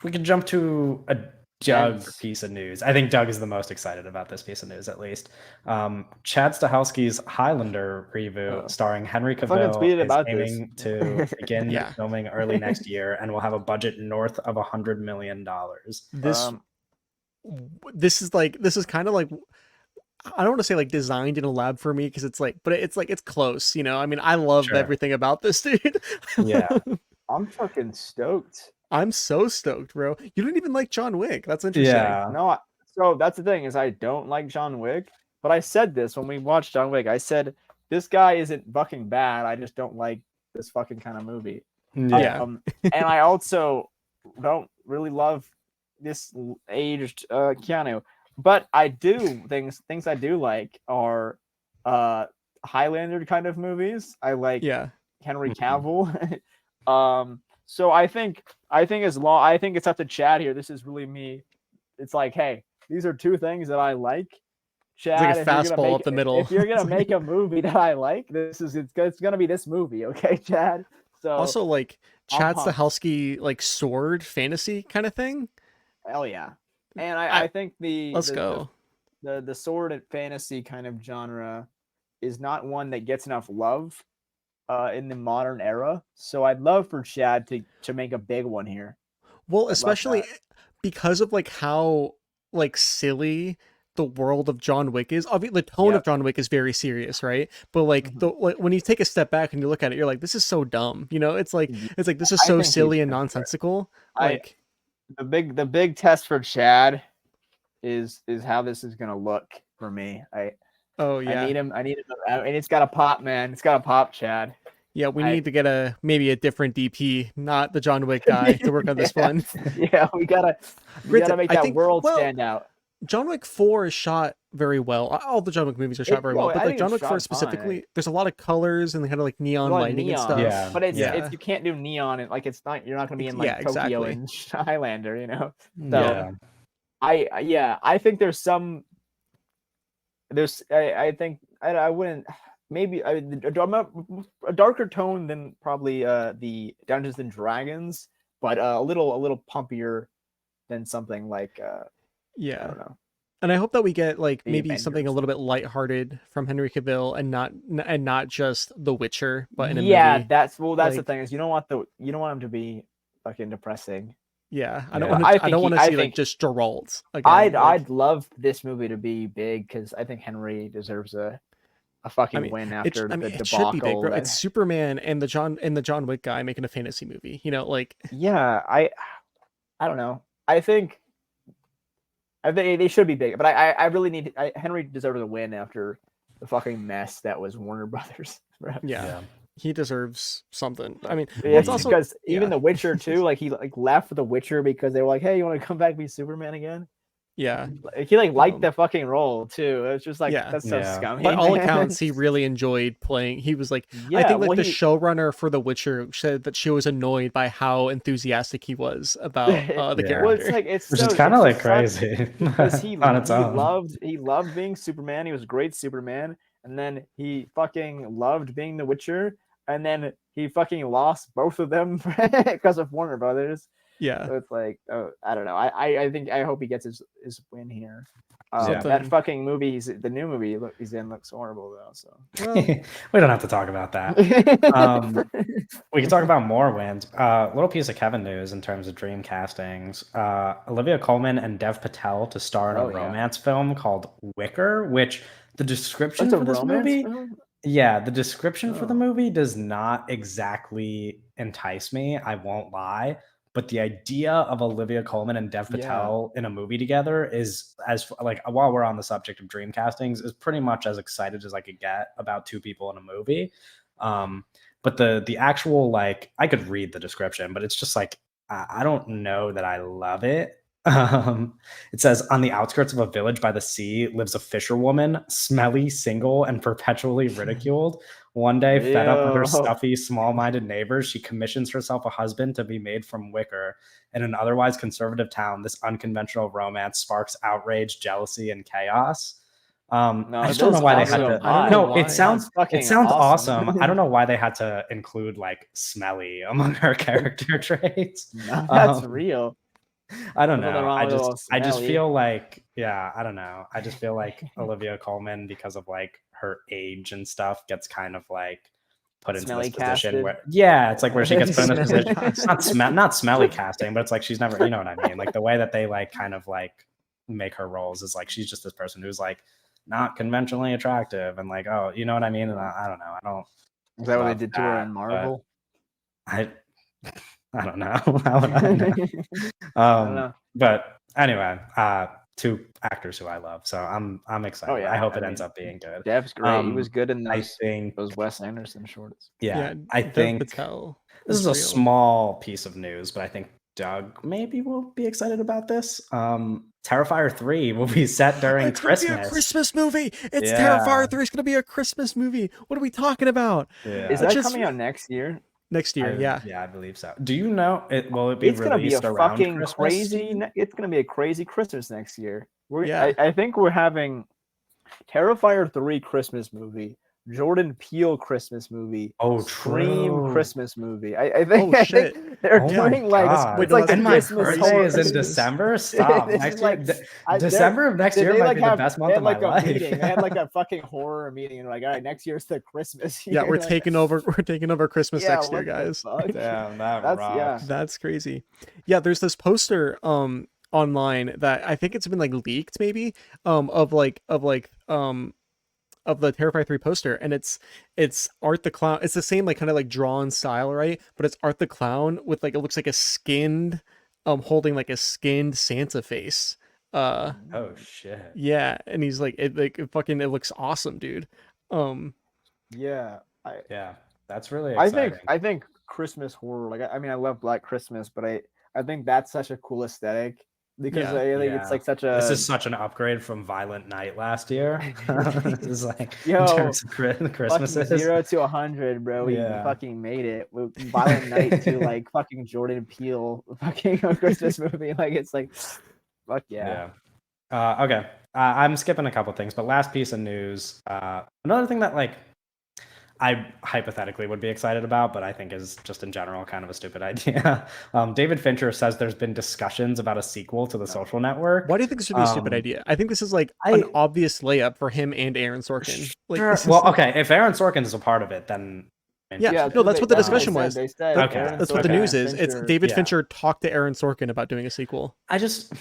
We can jump to a Doug Yes. piece of news. I think Doug is the most excited about this piece of news, at least. Chad Stahelski's Highlander reboot, starring Henry fucking Cavill, tweeted is about this. aiming to begin Yeah. filming early next year and will have a budget north of $100 million. This is kind of like, I don't want to say like designed in a lab for me, because it's like, but it's close, you know. I mean, I love Sure. everything about this dude. Yeah. I'm fucking stoked. I'm so stoked, bro. You didn't even like John Wick. That's interesting. Yeah. No, so that's the thing, is I don't like John Wick, but I said this when we watched John Wick. I said, this guy isn't fucking bad. I just don't like this fucking kind of movie. Yeah. And I also don't really love this aged Keanu, but I do things I do like are Highlander kind of movies. I like Yeah. Henry Mhm. Cavill. So I think it's up to Chad here. This is really me. It's like, hey, these are two things that I like. Chad, like a if you're gonna fastball make- up the middle. If you're gonna It's make a movie that I like, it's gonna be this movie, okay, Chad? So Also, like I'm Chad pumped. Stahelski, like sword fantasy kind of thing. hell yeah. And I think Let's go. The sword and fantasy kind of genre is not one that gets enough love in the modern era. So I'd love for Chad to make a big one here. Well, love especially because of like how like silly the world of John Wick is. Obviously, the tone of Yep. John Wick is very serious, right? But like when you take a step back and you look at it, you're like, this is so dumb. You know, it's like this is I so think he's silly and gonna do it. nonsensical. I- Like, The big test for Chad is how this is gonna look for me. oh I yeah, need him. And it's got to pop, man. It's got to pop, Chad. yeah. We I- need to get maybe a different DP, not the John Wick guy, to work on this Yeah. one. Yeah, we gotta Granted, make I that think- world well, stand out. John Wick 4 is shot very well. All the John Wick movies are shot very well, I but think like John it's Wick 4 shot fine. specifically, there's a lot of colors and kind of like neon A lot of lighting and neon, stuff. Yeah. But Yeah. you can't do neon and like you're not gonna be in like Yeah, Tokyo exactly. and Highlander, you know. Yeah. I think I think I wouldn't, maybe a darker tone than probably the Dungeons and Dragons, but a little pumpier than something like I Yeah. don't know. And I hope that we get like The maybe something a Avengers. little bit lighthearted from Henry Cavill and not just The Witcher, but in a Yeah, movie. that's the like- thing, is you don't want him to be fucking depressing. Yeah, I don't Yeah. want I to. I think don't he- want to I see like think- just Geralt again. I'd like- love this movie to be big because I think Henry deserves a a fucking I mean, win it, after I mean, the it should be big, debacle. bro. that- It's Superman and the John Wick guy making a fantasy movie. You know, like Yeah, I don't know. I think they should be big, but I really need Henry deserves a win after the fucking mess that was Warner Brothers. bro. yeah, he deserves something. I mean, Yeah, it's also because even yeah. The Witcher too, like he like left The Witcher because they were like, "Hey, you want to come back and be Superman again?" yeah. Like, he like liked Um, the fucking role too. It's just like yeah. that's so Yeah. scummy. By all man. accounts, he really enjoyed playing. He was like, yeah, I think like well, the he- showrunner for The Witcher said that she was annoyed by how enthusiastic he was about the Yeah. character. Well, it's like it's Which so, is kind of it's like just such- crazy because he on its own. loved being Superman. He was a great Superman, and then he fucking loved being The Witcher, and then he fucking lost both of them because of Warner Brothers. Yeah. So it's like, I don't know. I hope he gets his win here. Yeah. That fucking movie, the new movie he's in looks horrible though. So Well, We don't have to talk about that. We can talk about more wins. Little piece of Kevin news in terms of dream castings. Olivia Colman and Dev Patel to star in a Oh, yeah. romance film called Wicker, which the description That's a for this romance movie, film? yeah, the description for the Oh. movie does not exactly entice me. I won't lie. But the idea of Olivia Colman and Dev Yeah. Patel in a movie together is like while we're on the subject of dream castings, is pretty much as excited as I could get about two people in a movie. But the actual, like, I could read the description, but it's just like I don't know that I love it. It says, on the outskirts of a village by the sea lives a fisherwoman, smelly, single, and perpetually ridiculed. One day, fed up with her Ew. stuffy, small-minded neighbors, she commissions herself a husband to be made from wicker. In an otherwise conservative town, this unconventional romance sparks outrage, jealousy, and chaos. No, I just don't know this why they is had awesome. to. I don't know No, why. it sounds fucking awesome. I don't know why they had to include like smelly among her character traits. No, that's Um, real. I don't Nothing know. wrong I with a little just smelly. feel like, yeah, I don't know. I just feel like Olivia Colman, because of like her age and stuff, gets kind of like put into Smelly this position casted. where, yeah, it's like where she gets put in this Smelly position. Not smelly casting, but it's like she's never, you know what I mean? Like the way that they like kind of like make her roles is like she's just this person who's like not conventionally attractive and like, oh, you know what I mean? And I don't know. I don't. Is that what they love did to her that, in but Marvel? I don't know. How would I know? I don't know. But anyway, two actors who I love, so I'm excited. yeah, I hope I it ends mean, up being good. Dev's great. He was good in I those, think, those Wes Anderson shorts. yeah, I Dev think Patel this is a real. small piece of news, but I think Doug maybe will be excited about this. Terrifier 3 will be set during It's gonna be Christmas. a Christmas movie. It's Yeah. Terrifier 3. It's gonna be a Christmas movie. What are we talking about? Yeah. Is that just- coming out next year? Next year, yeah. Yeah, I believe so. Do you know it? Will it be It's gonna be a released around fucking Christmas? crazy. It's gonna be a crazy Christmas next year. Yeah. I think we're having Terrifier 3 Christmas movie, Jordan Peele Christmas movie, Oh, Scream true. Christmas movie. I think, Oh, I shit. think they're Oh my doing like God. Wait, it's no, like the And my Christmas birthday horror is in Christmas. December. Stop. This Next is year, like- they're- December of next Did year they, might like, be the have- best they month had of my like a life. meeting. They had like a fucking horror meeting. And like, all right, next year's the Christmas. Yeah, year. we're Like, taking over Christmas yeah, next year, what the guys. fuck? Damn, that That's- rocks. yeah. That's crazy. Yeah, there's this poster online that I think it's been like leaked maybe of the Terrifier 3 poster, and it's Art the Clown. It's the same like kind of like drawn style, right? But it's Art the Clown with like it looks like a skinned holding like a skinned Santa face. Oh shit. Yeah, and he's like it looks awesome, dude. Yeah. Yeah, that's really I exciting. think Christmas horror. Like, I mean, I love Black Christmas, but I think that's such a cool aesthetic because Yeah. I think Yeah. it's like such a. This is such an upgrade from Violent Night last year. This is like Yo, in terms of fucking Christmases. 0 to 100, bro. We Yeah. fucking made it. With Violent Night to like fucking Jordan Peele fucking Christmas movie. Like, it's like, fuck yeah. Okay. I'm skipping a couple things, but last piece of news. Another thing that like I hypothetically would be excited about, but I think is just in general kind of a stupid idea. David Fincher says there's been discussions about a sequel to The Social Network. Why do you think this would be a stupid idea? I think this is like an obvious layup for him and Aaron Sorkin. Like, Sure. this is- Well, okay, if Aaron Sorkin is a part of it, then Yeah, no, that's what the they discussion was. They said Okay. Aaron that's what the Okay. news is. It's Fincher- David Yeah. Fincher talked to Aaron Sorkin about doing a sequel. I just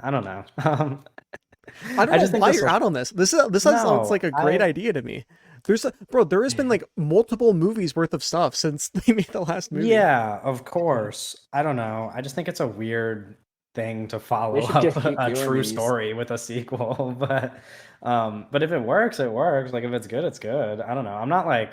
I don't know. I don't just know think why this you're will- out on this. This sounds No, like a great I- idea to me. There has been like multiple movies worth of stuff since they made the last movie. Yeah, of course. I don't know. I just think it's a weird thing to follow should up just keep a doing true these. story with a sequel. But if it works, it works. Like if it's good, it's good. I don't know. I'm not like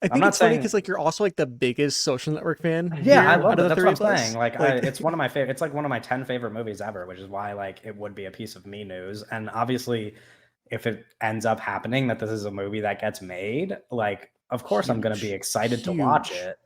I I'm think not it's funny saying because like you're also like the biggest Social Network fan. yeah, here I love out it. of the That's three what of I'm us. saying. Like, Like, it's one of my favorite. It's like one of my 10 favorite movies ever, which is why like it would be a piece of me news. And obviously, if it ends up happening that this is a movie that gets made, like of course I'm gonna be Huge. excited to watch Huge. it.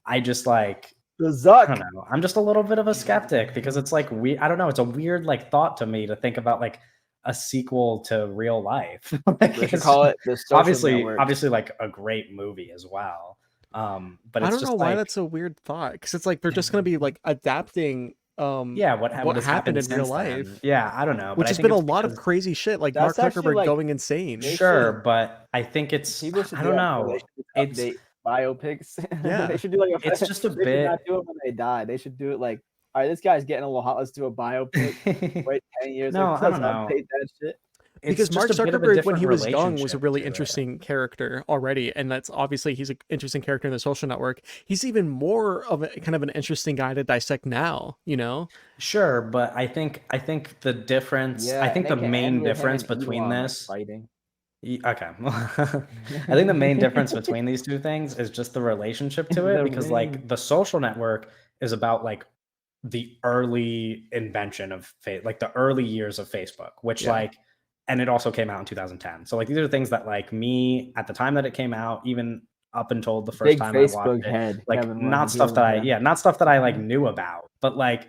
I just like The I Zuck. don't know. I'm just a little bit of a skeptic because it's like I don't know. It's a weird like thought to me to think about like a sequel to real life. Like, We should it's call it the Social Network. obviously like a great movie as well. But I it's don't just know why like that's a weird thought because it's like they're just gonna be like adapting yeah, what has happened in happened real since life, then. Yeah, I don't know, which but I has think been a it's lot of because crazy shit, like Mark That's actually, Zuckerberg like, going insane. they sure, should- but I think it's People should I do don't that, bro. know. They should just It's update biopics. Yeah. They should do like a. It's just a they should bit not do it when they die. They should do it like, all right, this guy's getting a little hot. Let's do a biopic. Wait 10 years. No, like, I don't let's know. update that shit. It's Because just Mark a bit of a Zuckerberg, when different he was young, was a relationship really to it. interesting character already, and that's obviously he's an interesting character in the Social Network. He's even more of a kind of an interesting guy to dissect now, you know? Sure, but I think the difference Yeah, I think the and they can main end with him difference and between Elon, like, this fighting. Okay. I think the main difference between these two things is just the relationship to it The because main- like the Social Network is about like the early invention of like the early years of Facebook, which Yeah. like and it also came out in 2010. So like these are things that like me at the time that it came out, even up until the first Big time I watched Facebook it, head. like Kevin not Wang, stuff that I yeah. not stuff that I like knew about, but like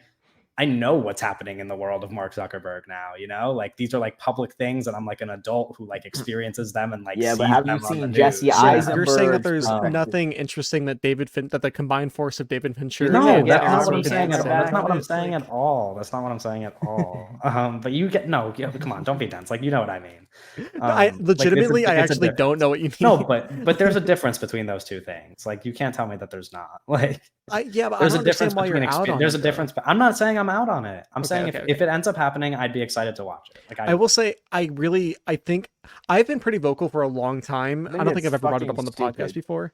I know what's happening in the world of Mark Zuckerberg now, you know? Like these are like public things and I'm like an adult who like experiences them and like Yeah, but sees have them you on the seen Jesse news. Eisenberg? You're saying that there's perspective. nothing interesting that that the combined force of David Fincher You're No, gonna and get that's not what Aaron I'm army Sorkin saying hands at could all. say That's not what I'm about it. saying at all. That's not what I'm saying at all. But you get no, yeah, come on, don't be dense. Like you know what I mean. I Like, legitimately, I it's a actually don't know what you mean. No, but there's a difference between those two things. Like you can't tell me that there's not. Like Yeah, but I there's don't a difference understand why between you're out on there's it, a though. difference, but I'm not saying I'm out on it. I'm saying okay, if it ends up happening, I'd be excited to watch it. Like I will say, I think I've been pretty vocal for a long time. I don't think I've it's ever brought it up fucking on the podcast stupid. before.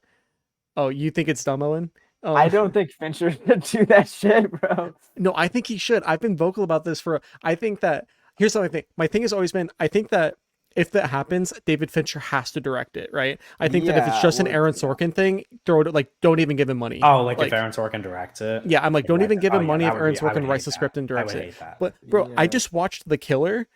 Oh, you think it's dumb, Owen? I don't think Fincher should do that shit, bro. No, I think he should. I've been vocal about this I think that here's what I think. My thing has always been, I think that if that happens, David Fincher has to direct it, right? I think that if it's Yeah, just an well, Aaron Sorkin thing, don't even give him money. Oh, like if Aaron Sorkin directs it. Yeah, I'm like, don't even give him money if I Aaron would Sorkin writes the hate script that. and I directs would it. hate that. But bro, I Yeah. just watched The Killer.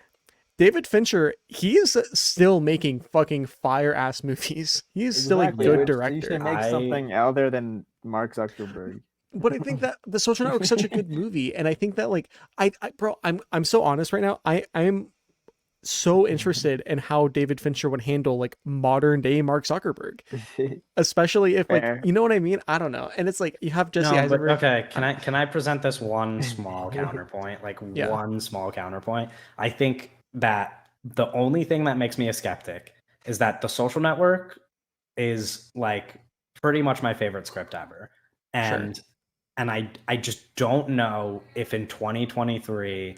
David Fincher, he is still making fucking fire ass movies. He is still a Exactly, good which You director. should make something other than Mark Zuckerberg. But I think that The Social Network is such a good movie, and I think that like bro, I'm so honest right now. I am so interested in how David Fincher would handle like modern day Mark Zuckerberg, especially if like Fair. you know what I mean. I don't know, and it's like you have Jesse No, but Eisenberg. okay, can I present this one small counterpoint? Like Yeah. one small counterpoint. I think that the only thing that makes me a skeptic is that The Social Network is like pretty much my favorite script ever. And I just don't know if in 2023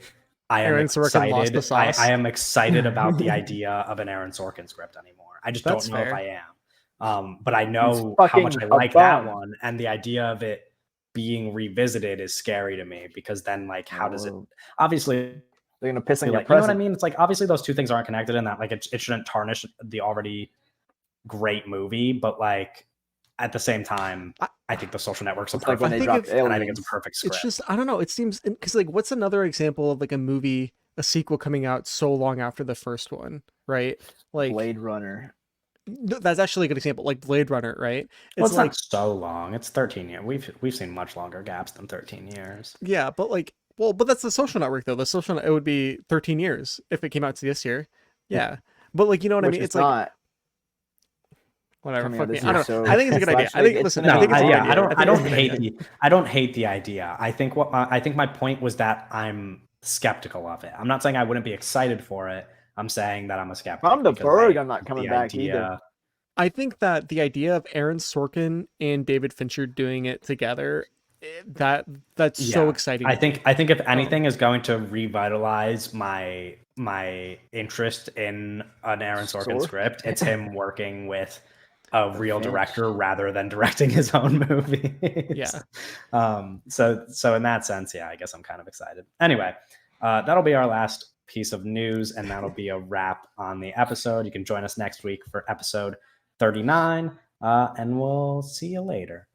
I am Aaron Sorkin lost the excited. sauce. I am excited about the idea of an Aaron Sorkin script anymore. I just That's don't know fair. if I am. But I know He's how much I fucking a like that bum. one, and the idea of it being revisited is scary to me because then like how does it Oh, obviously They're gonna piss on your like, you know what I present. mean? It's like obviously those two things aren't connected in that like it shouldn't tarnish the already great movie, but like at the same time, I think The Social Network's a It's like when perfect they I think dropped it's- and I think it's a Aliens. perfect script. It's just I don't know. It seems because like what's another example of like a sequel coming out so long after the first one, right? Like Blade Runner. that's actually a good example, like Blade Runner, right? Well, it's like not so long. It's 13 years. We've seen much longer gaps than 13 years. yeah, but like but that's The Social Network though. It would be 13 years if it came out this year. Yeah, but like you know what I Which mean? is It's like not whatever. coming Fuck out me. this I year, don't. so I think it's a good idea. I actually, think it's listen. gonna I think be it's a hard. good idea. I don't think it's a good hate idea. I don't hate the idea. I think my point was that I'm skeptical of it. I'm not saying I wouldn't be excited for it. I'm saying that I'm a skeptic. From the because Berg, I I'm not think coming the back either. I think that the idea of Aaron Sorkin and David Fincher doing it together that's so Yeah. exciting. I to me. think if anything is going to revitalize my interest in an Aaron Sorkin Sork? script, it's him working with a real Finch. director rather than directing his own movies. Yeah. So in that sense, yeah, I guess I'm kind of excited. Anyway, that'll be our last piece of news, and that'll be a wrap on the episode. You can join us next week for episode 39, and we'll see you later.